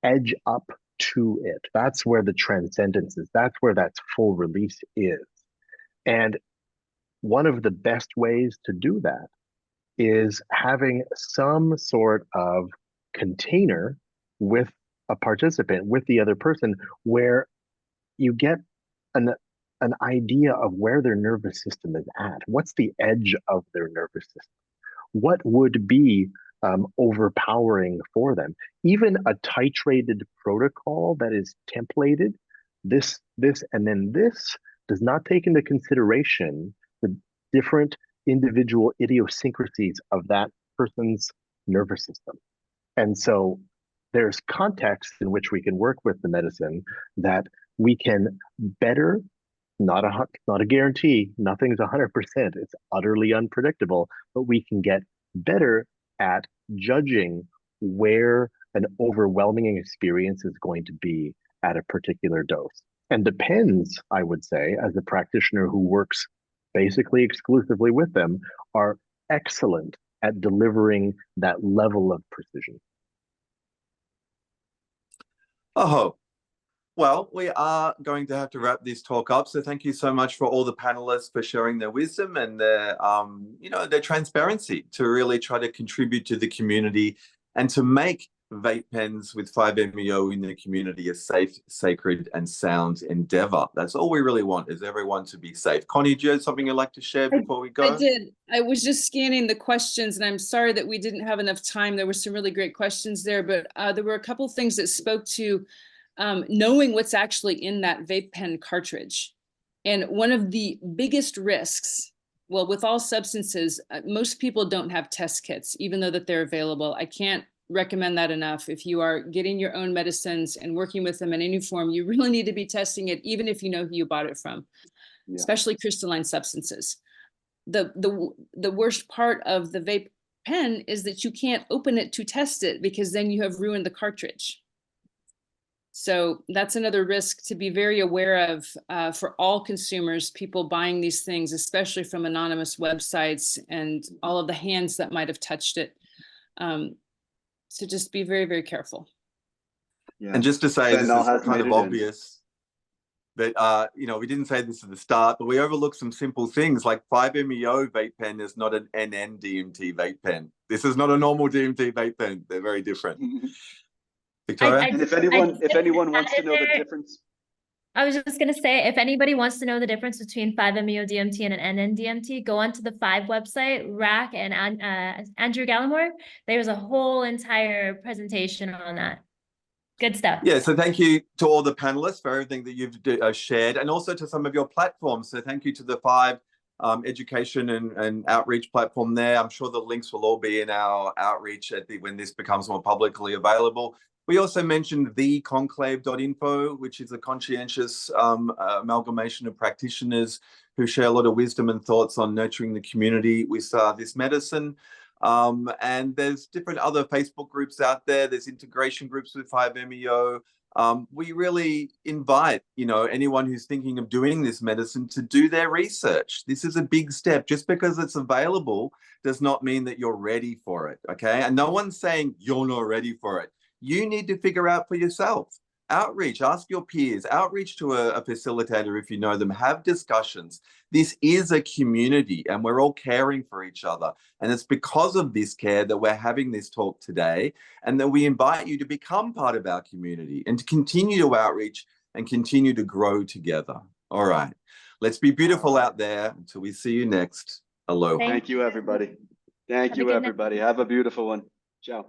edge up to it? That's where the transcendence is. That's where that full release is. And one of the best ways to do that is having some sort of container with a participant, with the other person, where you get an idea of where their nervous system is at. What's the edge of their nervous system? What would be overpowering for them? Even a titrated protocol that is templated, this, and then this, does not take into consideration the different individual idiosyncrasies of that person's nervous system. And so there's context in which we can work with the medicine that we can better, not a guarantee, nothing's 100%, it's utterly unpredictable, but we can get better at judging where an overwhelming experience is going to be at a particular dose. And the pens, I would say, as a practitioner who works basically exclusively with them, are excellent at delivering that level of precision. Oh, well, we are going to have to wrap this talk up. So thank you so much for all the panelists for sharing their wisdom and their, their transparency to really try to contribute to the community and to make vape pens with 5-MeO in the community a safe, sacred, and sound endeavor. That's all we really want, is everyone to be safe. Connie, do you have something you'd like to share before we go? I did. I was just scanning the questions, and I'm sorry that we didn't have enough time. There were some really great questions there, but there were a couple things that spoke to knowing what's actually in that vape pen cartridge. And one of the biggest risks, well, with all substances, most people don't have test kits, even though that they're available. I can't recommend that enough. If you are getting your own medicines and working with them in any form, you really need to be testing it, even if you know who you bought it from, especially crystalline substances. The worst part of the vape pen is that you can't open it to test it, because then you have ruined the cartridge. So that's another risk to be very aware of for all consumers, people buying these things, especially from anonymous websites and all of the hands that might have touched it. So just be very, very careful. Yeah. And just to say, this Fentanyl is has kind made of it in. obvious, but we didn't say this at the start, but we overlooked some simple things like 5-MeO vape pen is not an NN-DMT vape pen. This is not a normal DMT vape pen. They're very different. Victoria? And if anyone wants to know the difference. I was just going to say, if anybody wants to know the difference between 5-MeO-DMT and an NN-DMT, go onto the 5 website, Rak and Andrew Gallimore. There's a whole entire presentation on that. Good stuff. Yeah, so thank you to all the panelists for everything that you've shared, and also to some of your platforms. So thank you to the 5 education and outreach platform there. I'm sure the links will all be in our outreach when this becomes more publicly available. We also mentioned theconclave.info, which is a conscientious amalgamation of practitioners who share a lot of wisdom and thoughts on nurturing the community with this medicine. And there's different other Facebook groups out there. There's integration groups with 5-MeO. We really invite, anyone who's thinking of doing this medicine to do their research. This is a big step. Just because it's available does not mean that you're ready for it, okay? And no one's saying you're not ready for it. You need to figure out for yourself. Outreach, ask your peers, outreach to a facilitator if you know them, have discussions. This is a community and we're all caring for each other. And it's because of this care that we're having this talk today, and that we invite you to become part of our community and to continue to outreach and continue to grow together. All right, let's be beautiful out there until we see you next. Aloha. Thank you, everybody. Thank you, everybody. Have a beautiful one. Ciao.